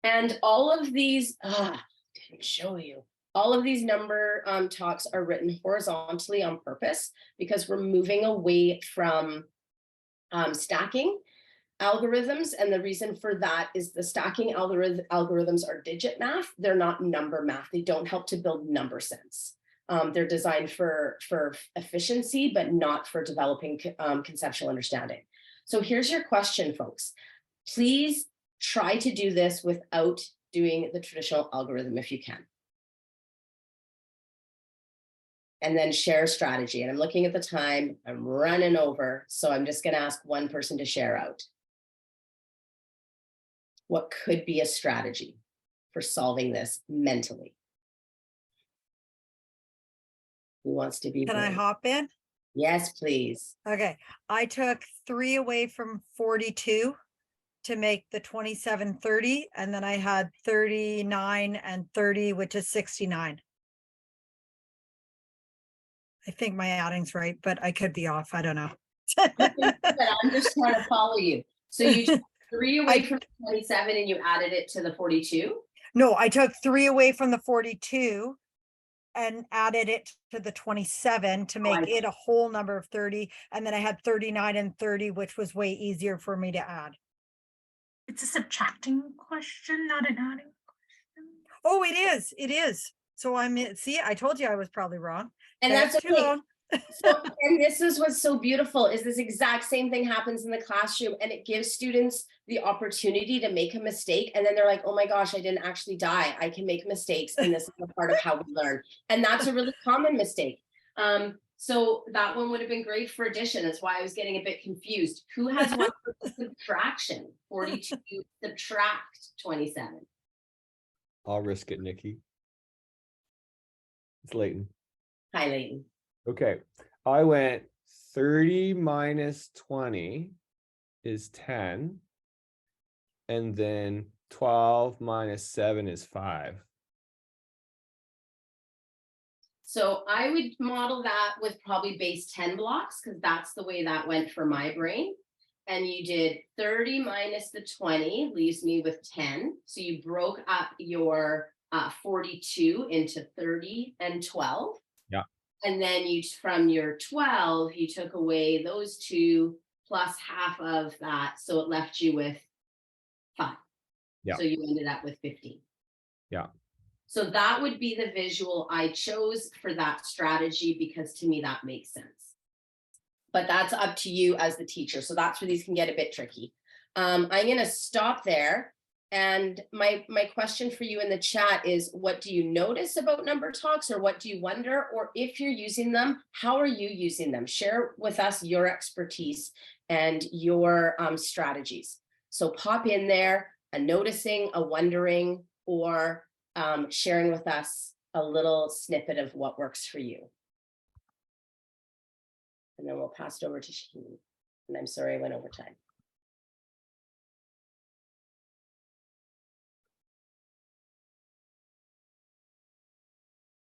And all of these, didn't show you. All of these number talks are written horizontally on purpose because we're moving away from stacking algorithms. And the reason for that is the stacking algorithms are digit math. They're not number math. They don't help to build number sense. They're designed for efficiency, but not for developing conceptual understanding. So here's your question, folks. Please try to do this without doing the traditional algorithm if you can. And then share strategy. And I'm looking at the time, I'm running over. So I'm just going to ask one person to share out. What could be a strategy for solving this mentally? Who wants to be Can I brave? hop in? Yes, please. Okay, I took 3 away from 42 to make the 2730, and then I had 39 and 30, which is 69. I think my adding's right, but I could be off. I don't know. I'm just trying to follow you. So you took 3 away from 27 and you added it to the 42? No, I took 3 away from the 42 and added it to the 27 to make it a whole number of 30. And then I had 39 and 30, which was way easier for me to add. It's a subtracting question, not an adding question. Oh, it is. It is. So see, I told you I was probably wrong. And That's that's too okay. long. So, and this is what's so beautiful is this exact same thing happens in the classroom, and it gives students the opportunity to make a mistake. And then they're like, oh my gosh, I didn't actually die. I can make mistakes. And this is a part of how we learn. And that's a really common mistake. So that one would have been great for addition. That's why I was getting a bit confused. Who has one for subtraction? 42 subtract 27. I'll risk it, Nikki. It's Leighton. Hi, Leighton. Okay, I went 30 minus 20 is 10. And then 12 minus 7 is 5. So I would model that with probably base 10 blocks, because that's the way that went for my brain. And you did 30 minus the 20 leaves me with 10. So you broke up your 42 into 30 and 12. Yeah. And then you, from your 12, you took away those two plus half of that. So it left you with 5. Yeah. So you ended up with 15. Yeah. So that would be the visual I chose for that strategy, because to me that makes sense. But that's up to you as the teacher. So that's where these can get a bit tricky. I'm going to stop there. And my question for you in the chat is, what do you notice about number talks, or what do you wonder? Or if you're using them, how are you using them? Share with us your expertise and your strategies. So pop in there a noticing, a wondering, or sharing with us a little snippet of what works for you. And then we'll pass it over to Shaheen. And I'm sorry I went over time.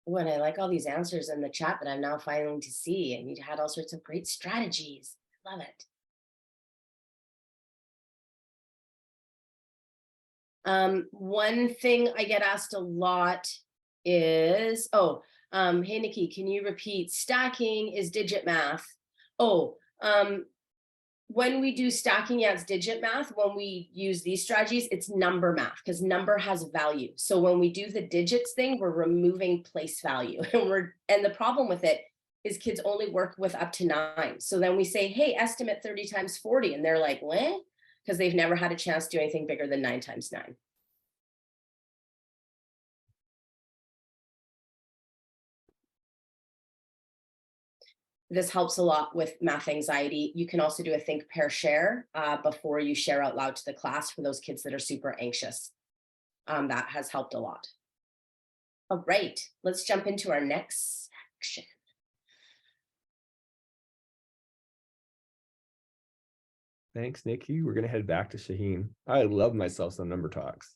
Oh, and I like all these answers in the chat that I'm now finding to see, and you had all sorts of great strategies. Love it. One thing I get asked a lot is, hey, Nikki, can you repeat? Stacking is digit math. When we do stacking, yeah, it's digit math. When we use these strategies, it's number math, because number has value. So when we do the digits thing, we're removing place value. And the problem with it is kids only work with up to 9. So then we say, hey, estimate 30 times 40. And they're like, what? Because they've never had a chance to do anything bigger than 9 times 9. This helps a lot with math anxiety. You can also do a think, pair, share before you share out loud to the class for those kids that are super anxious. That has helped a lot. All right, let's jump into our next section. Thanks, Nikki. We're going to head back to Shaheen. I love myself some number talks.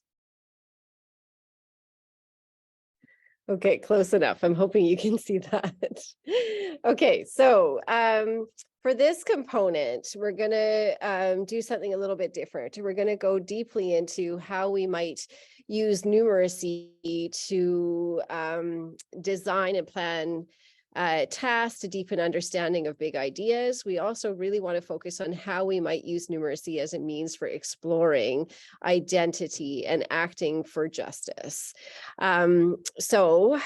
Okay, close enough. I'm hoping you can see that. Okay, so for this component, we're going to do something a little bit different. We're going to go deeply into how we might use numeracy to design and plan tasks to deepen understanding of big ideas. We also really want to focus on how we might use numeracy as a means for exploring identity and acting for justice. So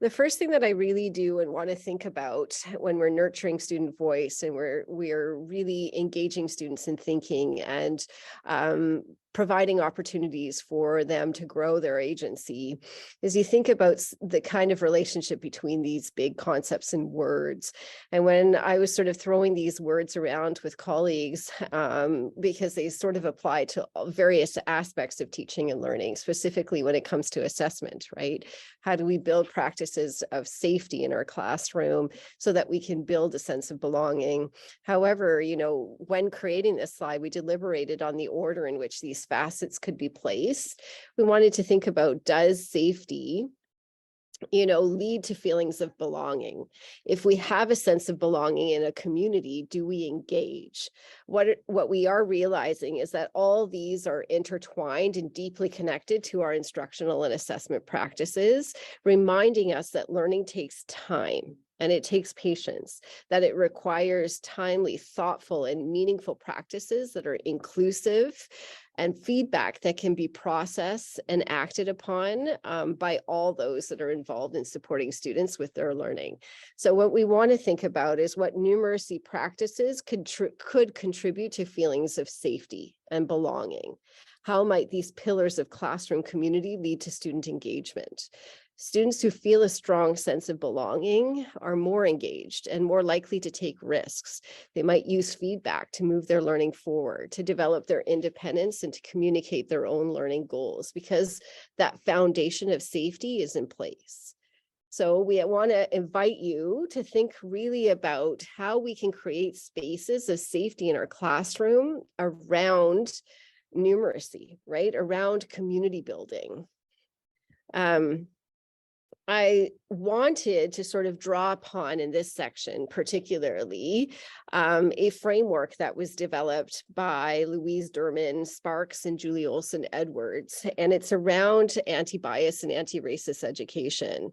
the first thing that I really do and want to think about when we're nurturing student voice and we're really engaging students in thinking and providing opportunities for them to grow their agency is you think about the kind of relationship between these big concepts and words. And when I was sort of throwing these words around with colleagues, because they sort of apply to various aspects of teaching and learning, specifically when it comes to assessment, right? How do we build practices of safety in our classroom so that we can build a sense of belonging? However, you know, when creating this slide, we deliberated on the order in which these facets could be placed. We wanted to think about, does safety, you know, lead to feelings of belonging? If we have a sense of belonging in a community, do we engage? What we are realizing is that all these are intertwined and deeply connected to our instructional and assessment practices, reminding us that learning takes time. And it takes patience, that it requires timely, thoughtful, and meaningful practices that are inclusive and feedback that can be processed and acted upon by all those that are involved in supporting students with their learning. So what we want to think about is what numeracy practices could contribute to feelings of safety and belonging. How might these pillars of classroom community lead to student engagement? Students who feel a strong sense of belonging are more engaged and more likely to take risks. They might use feedback to move their learning forward, to develop their independence, and to communicate their own learning goals, because that foundation of safety is in place. So we want to invite you to think really about how we can create spaces of safety in our classroom around numeracy, right? Around community building. I wanted to sort of draw upon in this section, particularly a framework that was developed by Louise Derman Sparks and Julie Olson Edwards, and it's around anti-bias and anti-racist education.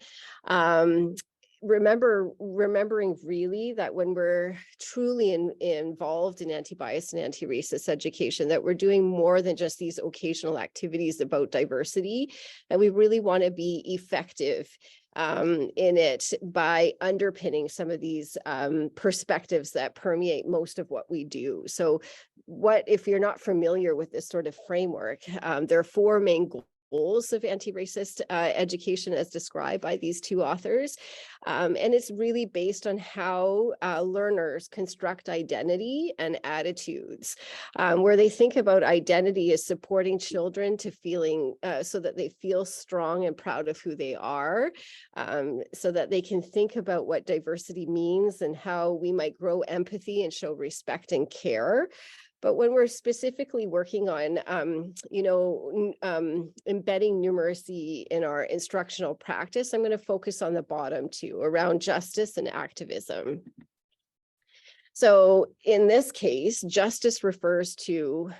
Remembering really that when we're truly involved in anti-bias and anti-racist education, that we're doing more than just these occasional activities about diversity, and we really want to be effective in it by underpinning some of these perspectives that permeate most of what we do. So if you're not familiar with this sort of framework, there are four main goals of anti-racist education as described by these two authors. And it's really based on how learners construct identity and attitudes, where they think about identity as supporting children to feeling so that they feel strong and proud of who they are, so that they can think about what diversity means and how we might grow empathy and show respect and care. But when we're specifically working on, embedding numeracy in our instructional practice, I'm going to focus on the bottom two, around justice and activism. So in this case, justice refers to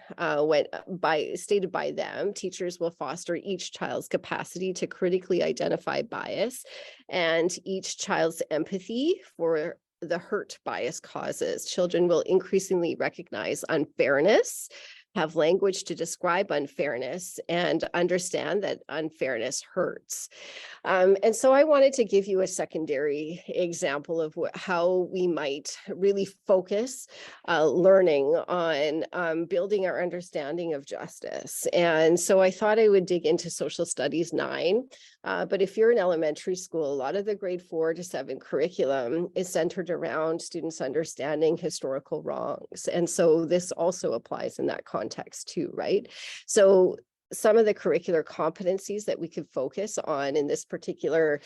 stated by them, teachers will foster each child's capacity to critically identify bias and each child's empathy for the hurt bias causes. Children will increasingly recognize unfairness, have language to describe unfairness, and understand that unfairness hurts. And so I wanted to give you a secondary example of how we might really focus learning on building our understanding of justice. And so I thought I would dig into Social Studies 9. But if you're in elementary school, a lot of the grade 4 to 7 curriculum is centered around students understanding historical wrongs. And so this also applies in that context too, right? So some of the curricular competencies that we could focus on in this particular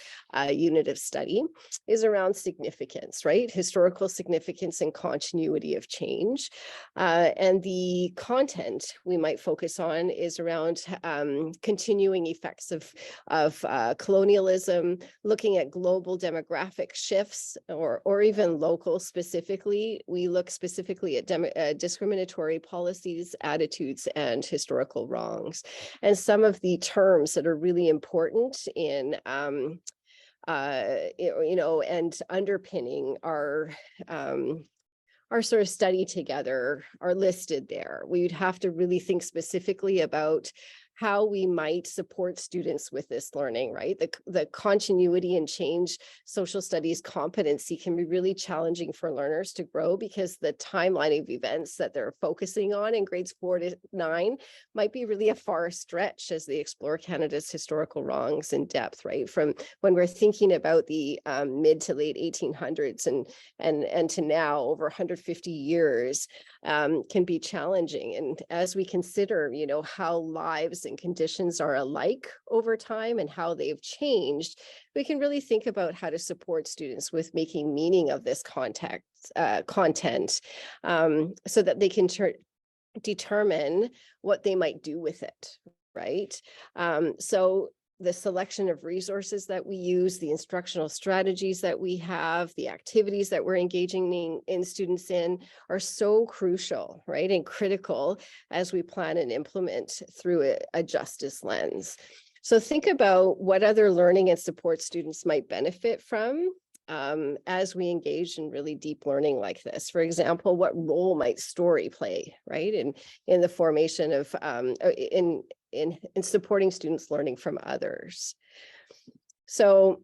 unit of study is around significance, right? Historical significance and continuity of change. And the content we might focus on is around continuing effects of colonialism, looking at global demographic shifts or even local specifically. We look specifically at discriminatory policies, attitudes, and historical wrongs. And some of the terms that are really important in, and underpinning our sort of study together are listed there. We would have to really think specifically about how we might support students with this learning, right? The continuity and change social studies competency can be really challenging for learners to grow because the timeline of events that they're focusing on in grades 4 to 9 might be really a far stretch as they explore Canada's historical wrongs in depth, right? From when we're thinking about the mid to late 1800s and to now over 150 years can be challenging. And as we consider, how lives and conditions are alike over time and how they've changed, we can really think about how to support students with making meaning of this content so that they can determine what they might do with it, right? So the selection of resources that we use, the instructional strategies that we have, the activities that we're engaging in students in are so crucial, right? And critical as we plan and implement through a justice lens. So think about what other learning and support students might benefit from as we engage in really deep learning like this. For example, what role might story play, right? In the formation of, in supporting students learning from others. So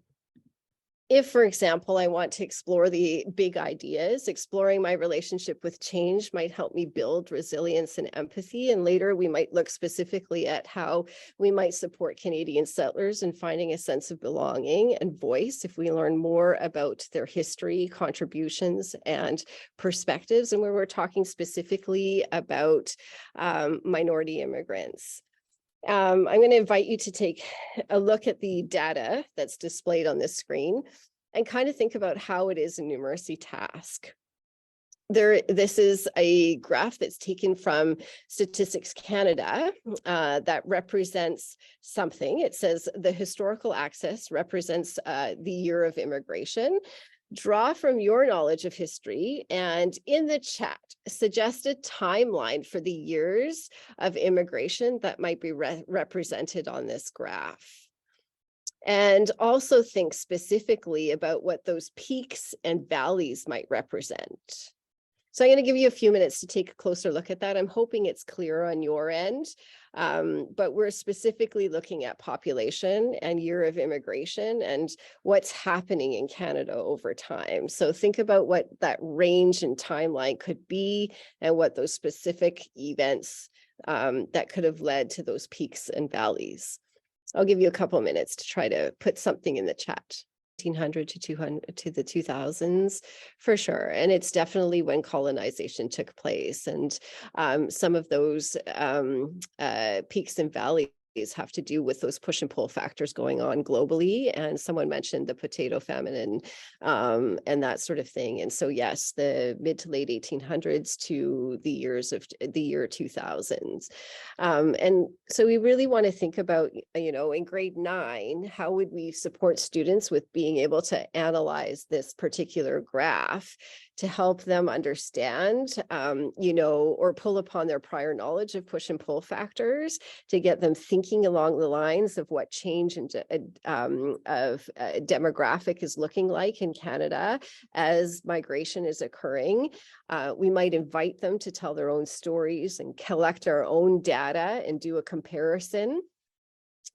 if, for example, I want to explore the big ideas, exploring my relationship with change might help me build resilience and empathy. And later we might look specifically at how we might support Canadian settlers in finding a sense of belonging and voice if we learn more about their history, contributions, and perspectives. And where we're talking specifically about minority immigrants. I'm going to invite you to take a look at the data that's displayed on this screen and kind of think about how it is a numeracy task. This is a graph that's taken from Statistics Canada that represents something. It says the historical axis represents the year of immigration. Draw from your knowledge of history and in the chat, suggest a timeline for the years of immigration that might be represented on this graph. And also think specifically about what those peaks and valleys might represent. So I'm going to give you a few minutes to take a closer look at that. I'm hoping it's clear on your end, but we're specifically looking at population and year of immigration and what's happening in Canada over time. So think about what that range and timeline could be and what those specific events that could have led to those peaks and valleys. I'll give you a couple minutes to try to put something in the chat. 1800 to 200 to the 2000s for sure, and it's definitely when colonization took place, and some of those peaks and valleys have to do with those push and pull factors going on globally. And someone mentioned the potato famine and that sort of thing. And so yes, the mid to late 1800s to the year 2000s. And so we really want to think about, in grade 9, how would we support students with being able to analyze this particular graph to help them understand, or pull upon their prior knowledge of push and pull factors to get them thinking along the lines of what change of demographic is looking like in Canada as migration is occurring. We might invite them to tell their own stories and collect our own data and do a comparison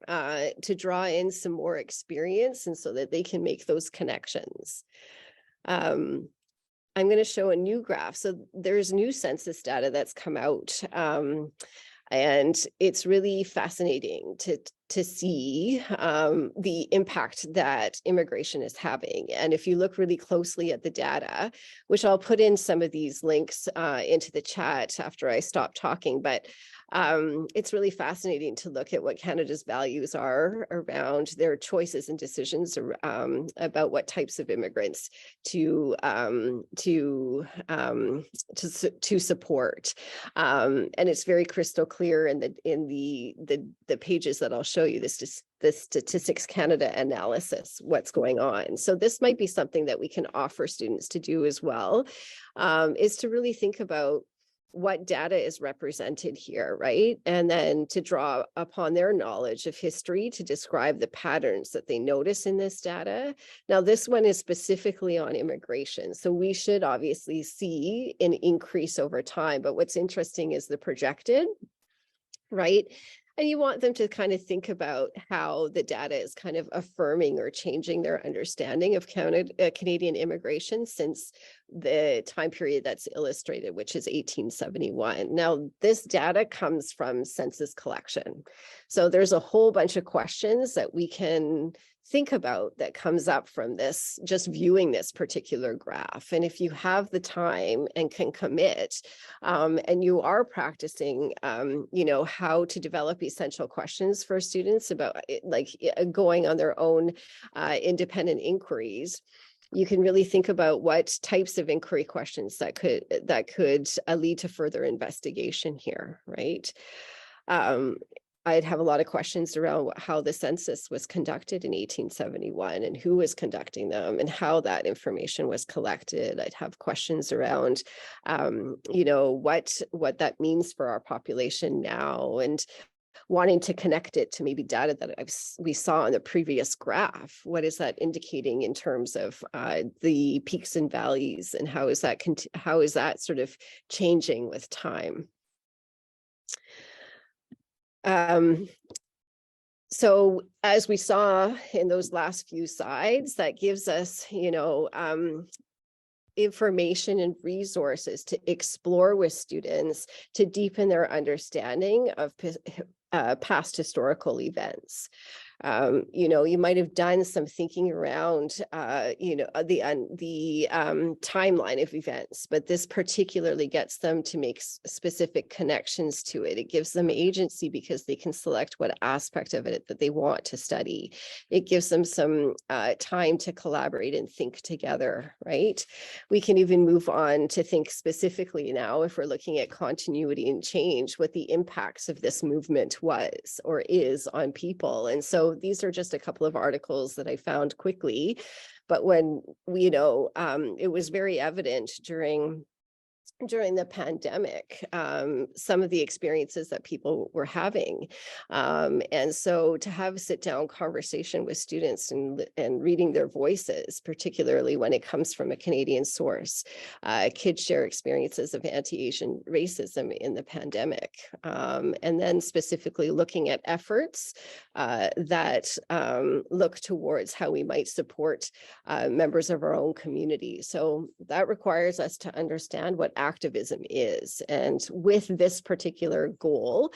to draw in some more experience and so that they can make those connections. I'm going to show a new graph. So there's new census data that's come out. And it's really fascinating to see the impact that immigration is having. And if you look really closely at the data, which I'll put in some of these links into the chat after I stop talking, but it's really fascinating to look at what Canada's values are around their choices and decisions about what types of immigrants to support. And it's very crystal clear in the pages that I'll show you, the Statistics Canada analysis, what's going on. So this might be something that we can offer students to do as well, is to really think about what data is represented here, right? And then to draw upon their knowledge of history to describe the patterns that they notice in this data. Now, this one is specifically on immigration. So we should obviously see an increase over time, but what's interesting is the projected, right? And you want them to kind of think about how the data is kind of affirming or changing their understanding of Canadian immigration since the time period that's illustrated, which is 1871. Now, this data comes from census collection. So there's a whole bunch of questions that we can think about that comes up from this, just viewing this particular graph. And if you have the time and can commit, and you are practicing, how to develop essential questions for students about going on their own independent inquiries, you can really think about what types of inquiry questions that could lead to further investigation here, right? I'd have a lot of questions around how the census was conducted in 1871 and who was conducting them and how that information was collected. I'd have questions around, what that means for our population now, and wanting to connect it to maybe data that we saw on the previous graph. What is that indicating in terms of the peaks and valleys, and how is that sort of changing with time? So as we saw in those last few slides, that gives us, information and resources to explore with students to deepen their understanding of past historical events. You know, you might have done some thinking around, you know, the timeline of events, but this particularly gets them to make specific connections to it. It gives them agency because they can select what aspect of it that they want to study. It gives them some time to collaborate and think together, right? We can even move on to think specifically now, if we're looking at continuity and change, what the impacts of this movement was or is on people. And so these are just a couple of articles that I found quickly, but when, you know, it was very evident during the pandemic, some of the experiences that people were having. And so to have a sit down conversation with students and reading their voices, particularly when it comes from a Canadian source, kids share experiences of anti-Asian racism in the pandemic. And then specifically looking at efforts that look towards how we might support members of our own community. So that requires us to understand what activism is. And with this particular goal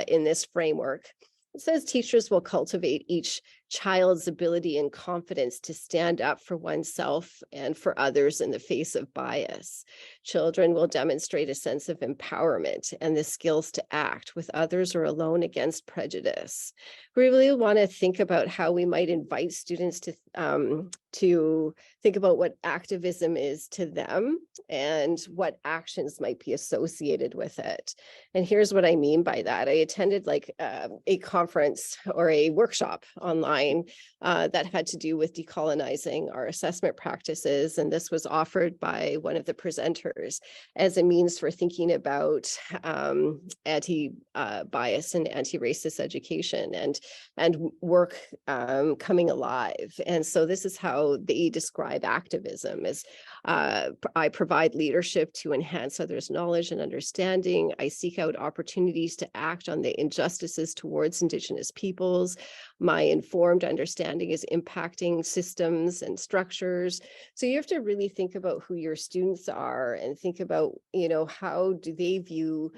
in this framework, it says teachers will cultivate each child's ability and confidence to stand up for oneself and for others in the face of bias. Children will demonstrate a sense of empowerment and the skills to act with others or alone against prejudice. We really want to think about how we might invite students to think about what activism is to them and what actions might be associated with it. And here's what I mean by that. I attended like a conference or a workshop online that had to do with decolonizing our assessment practices. And this was offered by one of the presenters as a means for thinking about anti-bias and anti-racist education and work coming alive. And so this is how they describe activism as I provide leadership to enhance others' knowledge and understanding. I seek out opportunities to act on the injustices towards Indigenous peoples. My informed understanding is impacting systems and structures. So you have to really think about who your students are and think about, you know, how do they view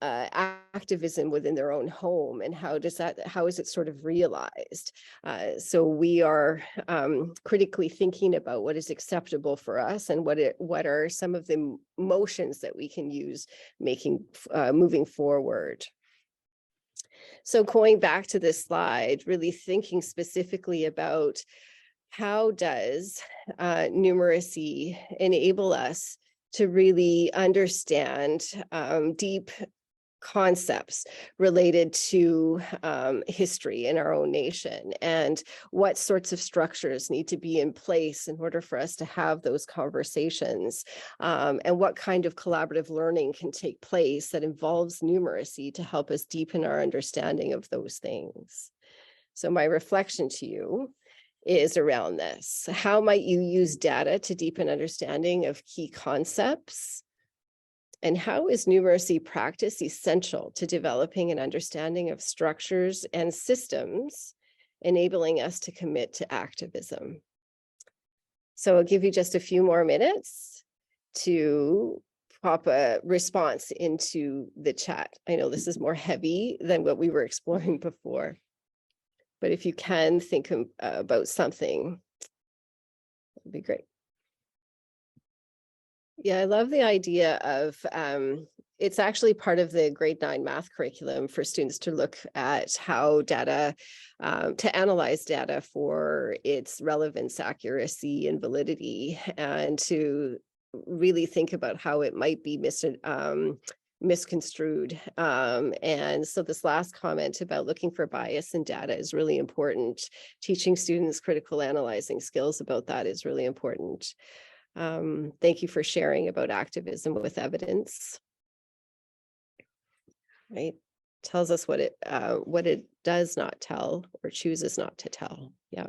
activism within their own home, and how is it sort of realized? So we are critically thinking about what is acceptable for us and what are some of the motions that we can use moving forward. So going back to this slide, really thinking specifically about how does numeracy enable us to really understand deep concepts related to history in our own nation, and what sorts of structures need to be in place in order for us to have those conversations, and what kind of collaborative learning can take place that involves numeracy to help us deepen our understanding of those things. So my reflection to you is around this. How might you use data to deepen understanding of key concepts? And how is numeracy practice essential to developing an understanding of structures and systems, enabling us to commit to activism? So I'll give you just a few more minutes to pop a response into the chat. I know this is more heavy than what we were exploring before, but if you can think about something, that'd be great. Yeah, I love the idea of, it's actually part of the grade 9 math curriculum for students to look at how data, to analyze data for its relevance, accuracy, and validity, and to really think about how it might be misconstrued. And so this last comment about looking for bias in data is really important. Teaching students critical analyzing skills about that is really important. Thank you for sharing about activism with evidence. Right, tells us what it does not tell or chooses not to tell. Yeah.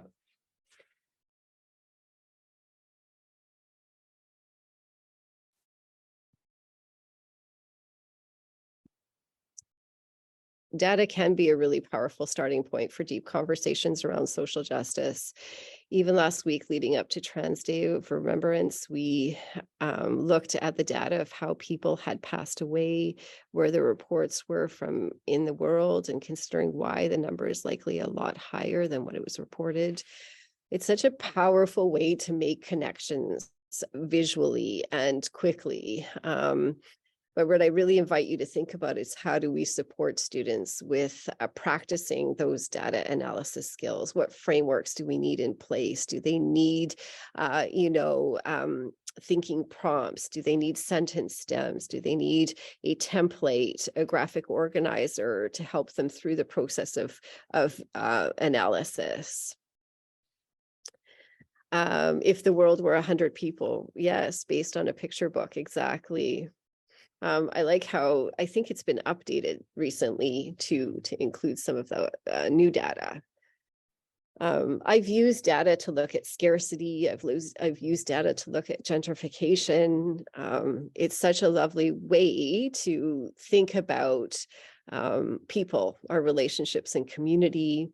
data can be a really powerful starting point for deep conversations around social justice. Even last week, leading up to Trans Day of Remembrance, we looked at the data of how people had passed away, where the reports were from in the world, and considering why the number is likely a lot higher than what it was reported. It's such a powerful way to make connections visually and quickly. But what I really invite you to think about is how do we support students with practicing those data analysis skills? What frameworks do we need in place? Do they need, thinking prompts? Do they need sentence stems? Do they need a template, a graphic organizer to help them through the process of analysis? If the world were 100 people, yes, based on a picture book, exactly. I like how I think it's been updated recently to include some of the new data. I've used data to look at scarcity. I've used data to look at gentrification. It's such a lovely way to think about people, our relationships and community,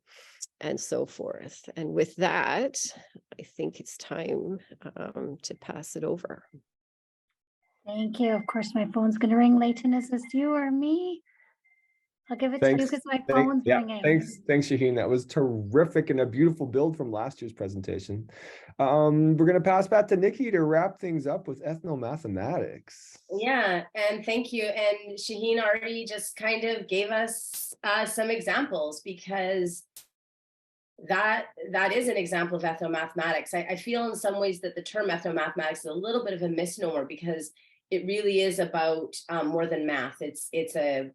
and so forth. And with that, I think it's time to pass it over. Thank you. Of course, my phone's going to ring. Leighton, is this you or me? I'll give it to you because my phone's ringing. Thanks, Shaheen. That was terrific and a beautiful build from last year's presentation. We're going to pass back to Nikki to wrap things up with ethnomathematics. Yeah, and thank you. And Shaheen already just kind of gave us some examples, because that is an example of ethnomathematics. I feel in some ways that the term ethnomathematics is a little bit of a misnomer, because it really is about more than math. It's a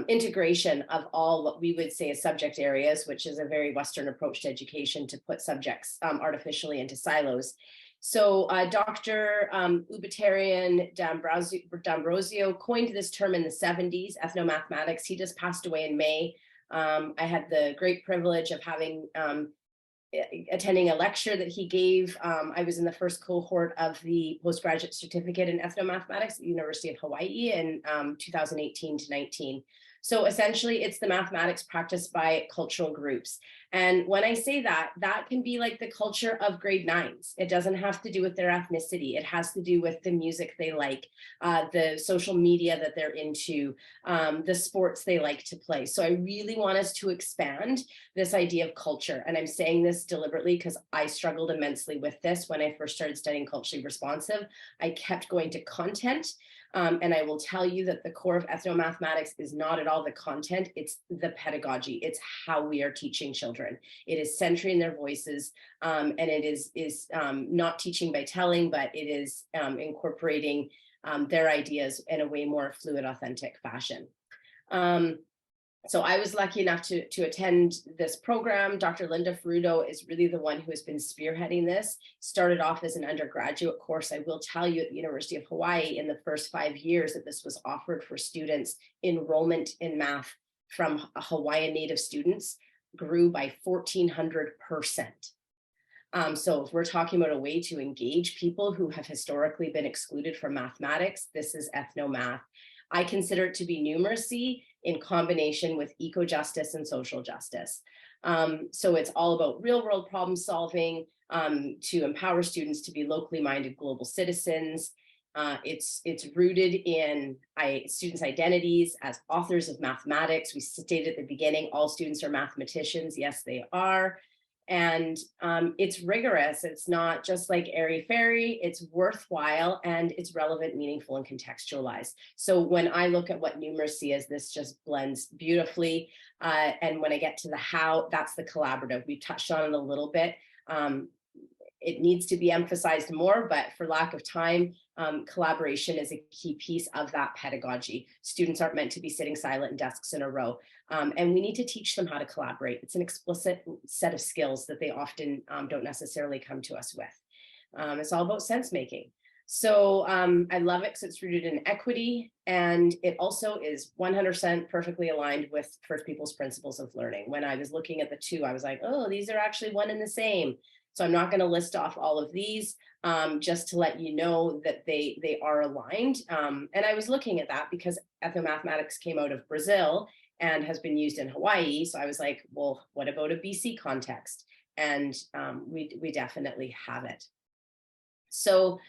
integration of all what we would say as subject areas, which is a very Western approach to education, to put subjects artificially into silos. So Dr. Ubatarian D'Ambrosio coined this term in the 70s, ethnomathematics. He just passed away in May. I had the great privilege of attending a lecture that he gave. I was in the first cohort of the postgraduate certificate in ethnomathematics at the University of Hawaii in 2018 to 19. So essentially, it's the mathematics practiced by cultural groups. And when I say that, that can be like the culture of grade 9s. It doesn't have to do with their ethnicity. It has to do with the music they like, the social media that they're into, the sports they like to play. So I really want us to expand this idea of culture. And I'm saying this deliberately because I struggled immensely with this when I first started studying culturally responsive. I kept going to content. And I will tell you that the core of ethnomathematics is not at all the content, it's the pedagogy. It's how we are teaching children. It is centering their voices, and it is not teaching by telling, but it is incorporating their ideas in a way more fluid, authentic fashion. So I was lucky enough to attend this program. Dr. Linda Ferrudo is really the one who has been spearheading this. Started off as an undergraduate course. I will tell you, at the University of Hawaii, in the first 5 years that this was offered for students, enrollment in math from Hawaiian Native students grew by 1,400%. So if we're talking about a way to engage people who have historically been excluded from mathematics, this is ethnomath. I consider it to be numeracy in combination with eco-justice and social justice. So it's all about real world problem solving, to empower students to be locally minded global citizens. It's rooted in students' identities as authors of mathematics. We stated at the beginning, all students are mathematicians. Yes, they are. And it's rigorous. It's not just like airy-fairy, it's worthwhile, and it's relevant, meaningful, and contextualized. So when I look at what numeracy is, this just blends beautifully. And when I get to the how, that's the collaborative. We touched on it a little bit. It needs to be emphasized more, but for lack of time, collaboration is a key piece of that pedagogy. Students aren't meant to be sitting silent in desks in a row. And we need to teach them how to collaborate. It's an explicit set of skills that they often don't necessarily come to us with. It's all about sense making. So I love it because it's rooted in equity, and it also is 100% perfectly aligned with First People's principles of learning. When I was looking at the two, I was like, oh, these are actually one and the same. So I'm not going to list off all of these, just to let you know that they are aligned. And I was looking at that because ethnomathematics came out of Brazil, and has been used in Hawaii. So I was like, well, what about a BC context? And we definitely have it. So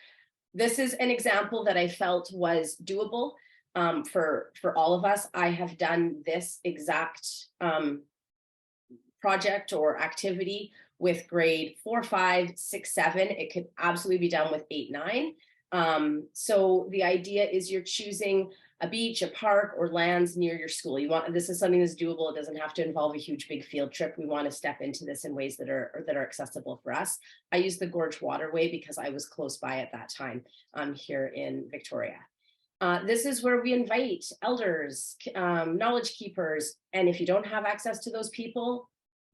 this is an example that I felt was doable for all of us. I have done this exact project or activity with grade 4, 5, 6, 7. It could absolutely be done with 8, 9. So the idea is you're choosing a beach, a park, or lands near your school. This is something that's doable. It doesn't have to involve a huge big field trip. We want to step into this in ways that are accessible for us. I use the Gorge Waterway because I was close by at that time here in Victoria. This is where we invite elders, knowledge keepers, and if you don't have access to those people,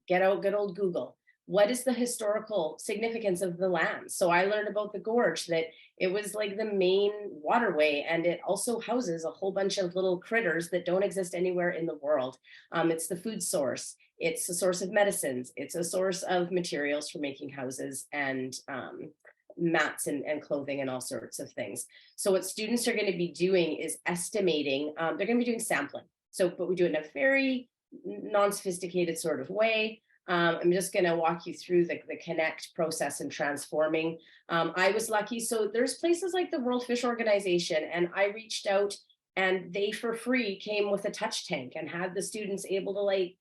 get out good old Google. What is the historical significance of the land? So I learned about the gorge, that it was like the main waterway, and it also houses a whole bunch of little critters that don't exist anywhere in the world. It's the food source. It's a source of medicines. It's a source of materials for making houses and mats and clothing and all sorts of things. So what students are going to be doing is estimating, they're going to be doing sampling. So, but we do it in a very non-sophisticated sort of way. I'm just going to walk you through the connect process and transforming. I was lucky. So there's places like the World Fish Organization, and I reached out and they for free came with a touch tank and had the students able to like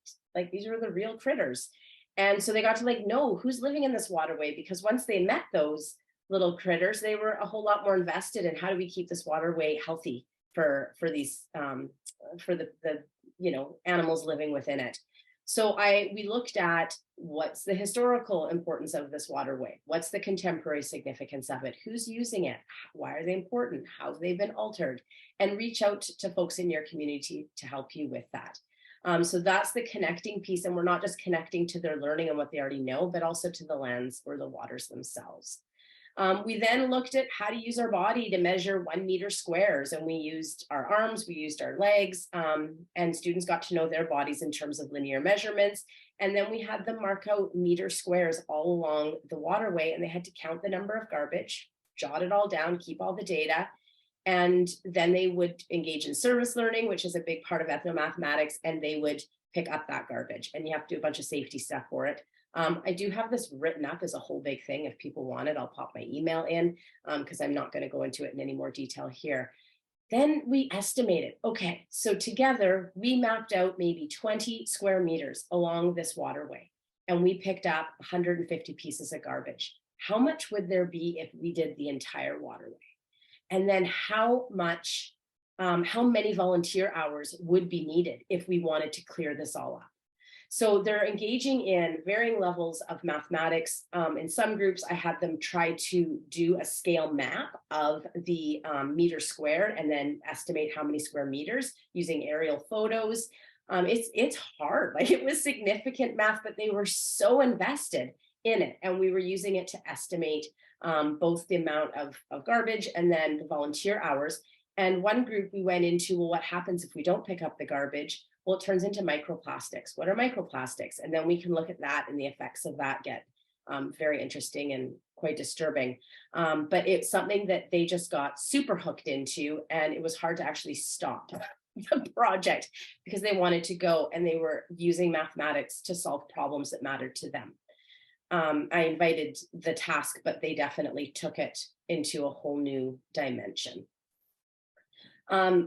these are the real critters. And so they got to know who's living in this waterway, because once they met those little critters, they were a whole lot more invested in how do we keep this waterway healthy for these for the animals living within it. So we looked at what's the historical importance of this waterway, what's the contemporary significance of it, who's using it, why are they important, how have they been altered, and reach out to folks in your community to help you with that. So that's the connecting piece, and we're not just connecting to their learning and what they already know, but also to the lands or the waters themselves. We then looked at how to use our body to measure 1 meter squares, and we used our arms, we used our legs, and students got to know their bodies in terms of linear measurements. And then we had them mark out meter squares all along the waterway, and they had to count the number of garbage, jot it all down, keep all the data. And then they would engage in service learning, which is a big part of ethnomathematics, and they would pick up that garbage, and you have to do a bunch of safety stuff for it. I do have this written up as a whole big thing. If people want it, I'll pop my email in because I'm not going to go into it in any more detail here. Then we estimated, okay, so together we mapped out maybe 20 square meters along this waterway, and we picked up 150 pieces of garbage. How much would there be if we did the entire waterway? And then how many volunteer hours would be needed if we wanted to clear this all up? So they're engaging in varying levels of mathematics. In some groups, I had them try to do a scale map of the meter squared and then estimate how many square meters using aerial photos. It's hard, it was significant math, but they were so invested in it. And we were using it to estimate both the amount of garbage and then the volunteer hours. And one group we went into, well, what happens if we don't pick up the garbage? Well, it turns into microplastics. What are microplastics? And then we can look at that, and the effects of that get very interesting and quite disturbing. But it's something that they just got super hooked into, and it was hard to actually stop the project because they wanted to go, and they were using mathematics to solve problems that mattered to them. I invited the task, but they definitely took it into a whole new dimension.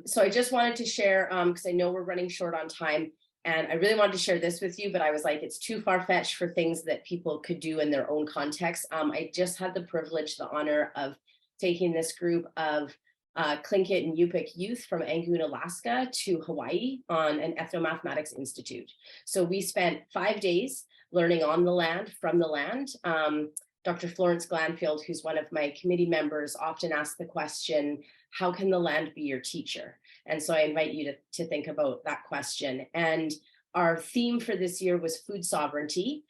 So I just wanted to share, because I know we're running short on time, and I really wanted to share this with you, but I was like, it's too far-fetched for things that people could do in their own context. I just had the privilege, the honor of taking this group of Tlingit and Yupik youth from Angoon, Alaska to Hawaii on an ethnomathematics institute. So we spent 5 days learning on the land, from the land. Dr. Florence Glanfield, who's one of my committee members, often asks the question, how can the land be your teacher? And so I invite you to think about that question. And our theme for this year was food sovereignty,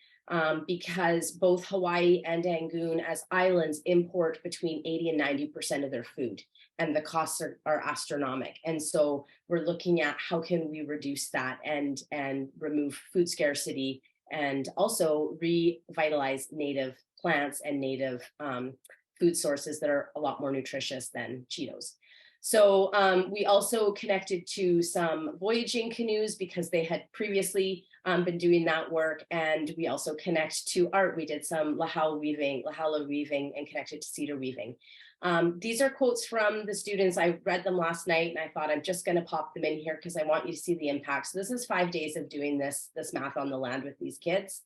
because both Hawaii and Angoon as islands import between 80 and 90% of their food, and the costs are astronomical. And so we're looking at how can we reduce that and remove food scarcity, and also revitalize native plants and native food sources that are a lot more nutritious than Cheetos. So we also connected to some voyaging canoes because they had previously been doing that work. And we also connect to art. We did some Lahala weaving and connected to cedar weaving. These are quotes from the students. I read them last night and I thought I'm just going to pop them in here because I want you to see the impact. So this is 5 days of doing this math on the land with these kids.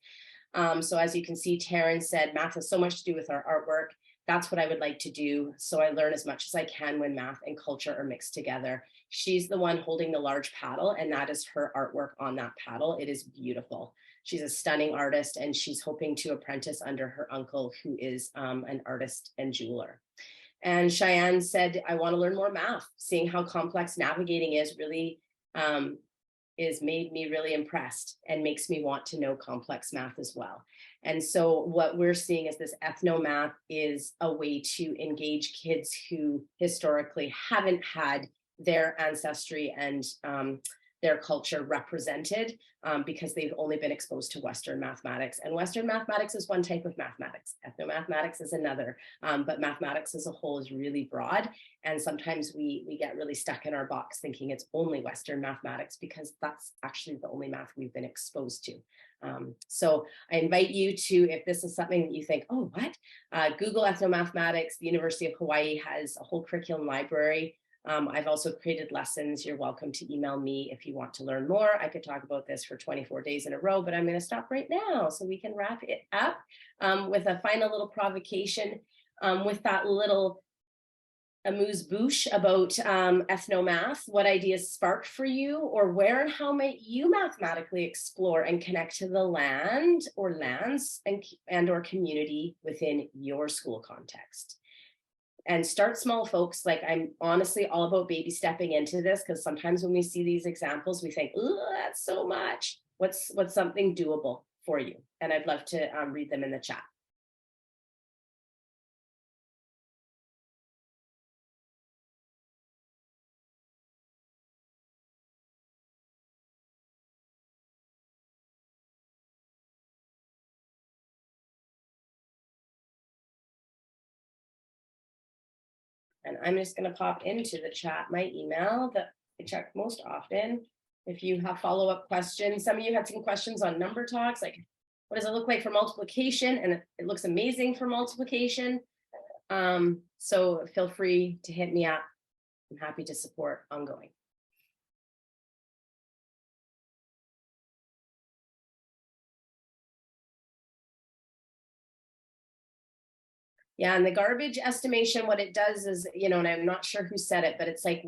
So as you can see, Taryn said, math has so much to do with our artwork. That's what I would like to do. So I learn as much as I can when math and culture are mixed together. She's the one holding the large paddle, and that is her artwork on that paddle. It is beautiful. She's a stunning artist, and she's hoping to apprentice under her uncle, who is an artist and jeweler. And Cheyenne said, I want to learn more math. Seeing how complex navigating is really is made me really impressed and makes me want to know complex math as well. And so what we're seeing is this ethnomath is a way to engage kids who historically haven't had their ancestry and their culture represented because they've only been exposed to Western mathematics. And Western mathematics is one type of mathematics. Ethnomathematics is another, but mathematics as a whole is really broad. And sometimes we get really stuck in our box thinking it's only Western mathematics because that's actually the only math we've been exposed to. So I invite you to, if this is something that you think, oh, what? Google ethnomathematics. The University of Hawaii has a whole curriculum library. I've also created lessons. You're welcome to email me if you want to learn more. I could talk about this for 24 days in a row, but I'm going to stop right now so we can wrap it up with a final little provocation with that little amuse-bouche about ethnomath. What ideas sparked for you, or where and how might you mathematically explore and connect to the land or lands and or community within your school context? And start small, folks. Like, I'm honestly all about baby stepping into this, because sometimes when we see these examples, we think, oh, that's so much. What's something doable for you? And I'd love to read them in the chat. And I'm just going to pop into the chat my email that I check most often. If you have follow-up questions, some of you had some questions on number talks, like what does it look like for multiplication? And it looks amazing for multiplication. So feel free to hit me up. I'm happy to support ongoing. Yeah, and the garbage estimation, what it does is, you know, and I'm not sure who said it, but it's like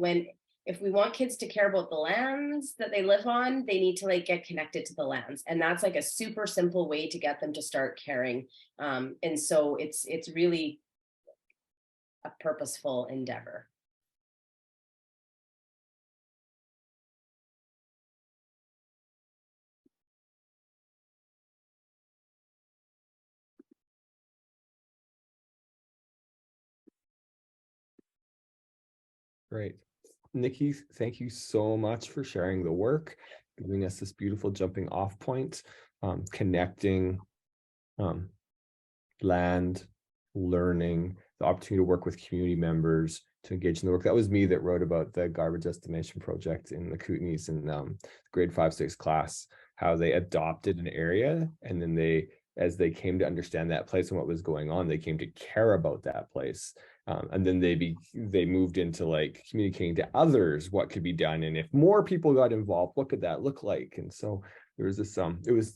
if we want kids to care about the lands that they live on, they need to like get connected to the lands. And that's like a super simple way to get them to start caring. And so it's really a purposeful endeavor. Great. Nikki, thank you so much for sharing the work, giving us this beautiful jumping off point, connecting land, learning, the opportunity to work with community members, to engage in the work. That was me that wrote about the garbage estimation project in the Kootenays in grade 5-6 class, how they adopted an area, and then as they came to understand that place and what was going on, they came to care about that place. And then they moved into like communicating to others what could be done, and if more people got involved, what could that look like? And so there was this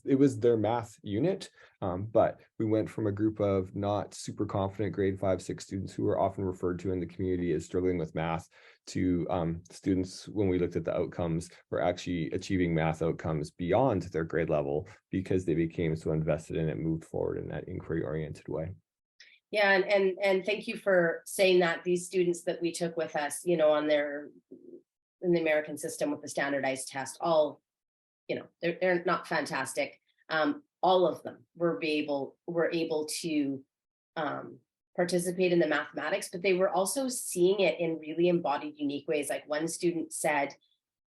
it was their math unit, but we went from a group of not super confident grade 5-6 students who were often referred to in the community as struggling with math to students, when we looked at the outcomes, were actually achieving math outcomes beyond their grade level because they became so invested in it, moved forward in that inquiry oriented way. Yeah, and thank you for saying that. These students that we took with us, you know, in the American system with the standardized test, all, you know, they're not fantastic. All of them were able to participate in the mathematics, but they were also seeing it in really embodied, unique ways. Like one student said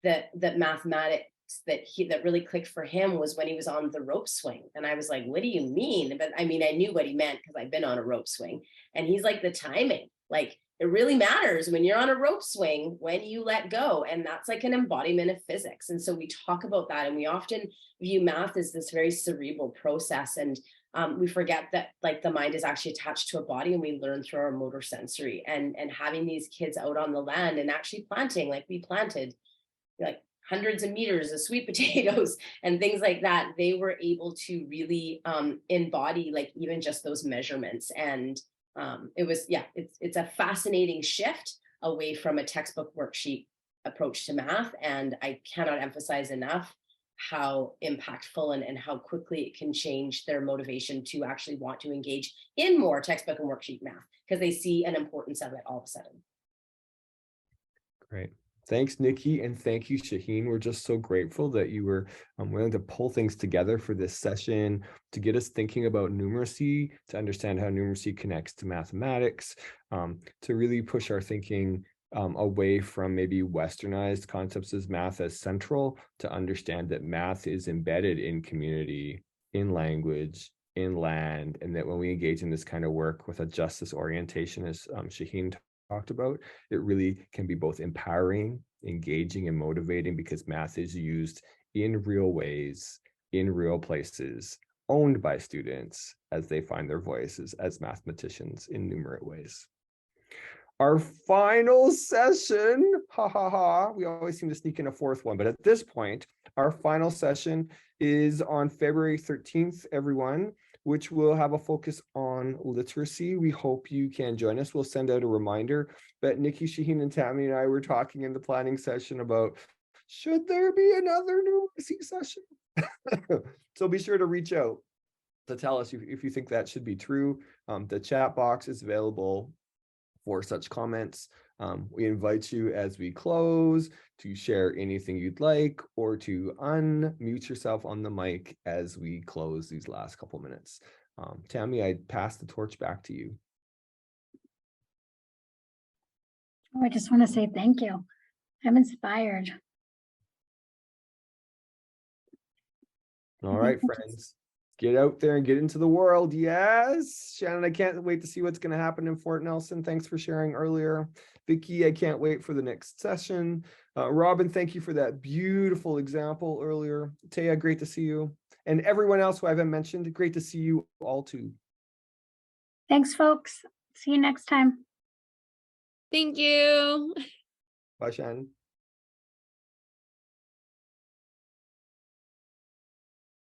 that mathematics that really clicked for him was when he was on the rope swing. And I was like, what do you mean? But I mean, I knew what he meant because I've been on a rope swing. And he's like, the timing, like it really matters when you're on a rope swing, when you let go, and that's like an embodiment of physics. And so we talk about that, and we often view math as this very cerebral process, and we forget that like the mind is actually attached to a body, and we learn through our motor sensory. And having these kids out on the land and actually planting, like we planted like hundreds of meters of sweet potatoes and things like that, they were able to really embody like even just those measurements. And it was, yeah, it's a fascinating shift away from a textbook worksheet approach to math. And I cannot emphasize enough how impactful and how quickly it can change their motivation to actually want to engage in more textbook and worksheet math, because they see an importance of it all of a sudden. Great. Thanks, Nikki, and thank you, Shaheen. We're just so grateful that you were willing to pull things together for this session, to get us thinking about numeracy, to understand how numeracy connects to mathematics, to really push our thinking away from maybe westernized concepts as math as central, to understand that math is embedded in community, in language, in land, and that when we engage in this kind of work with a justice orientation, as Shaheen talked about, it really can be both empowering, engaging, and motivating, because math is used in real ways, in real places, owned by students as they find their voices as mathematicians in numerate ways. Our final session, we always seem to sneak in a fourth one, but at this point, our final session is on February 13th, everyone, which will have a focus on literacy. We hope you can join us. We'll send out a reminder, but Nikki, Shaheen, and Tammy and I were talking in the planning session about, should there be another numeracy session? So be sure to reach out to tell us if you think that should be true. The chat box is available for such comments. We invite you as we close to share anything you'd like, or to unmute yourself on the mic as we close these last couple minutes. Tammy, I pass the torch back to you. Oh, I just want to say thank you. I'm inspired. All right, friends, get out there and get into the world. Yes, Shannon, I can't wait to see what's going to happen in Fort Nelson. Thanks for sharing earlier. Vicky, I can't wait for the next session. Robin, thank you for that beautiful example earlier. Taya, great to see you. And everyone else who I haven't mentioned, great to see you all too. Thanks, folks. See you next time. Thank you. Bye, Shannon.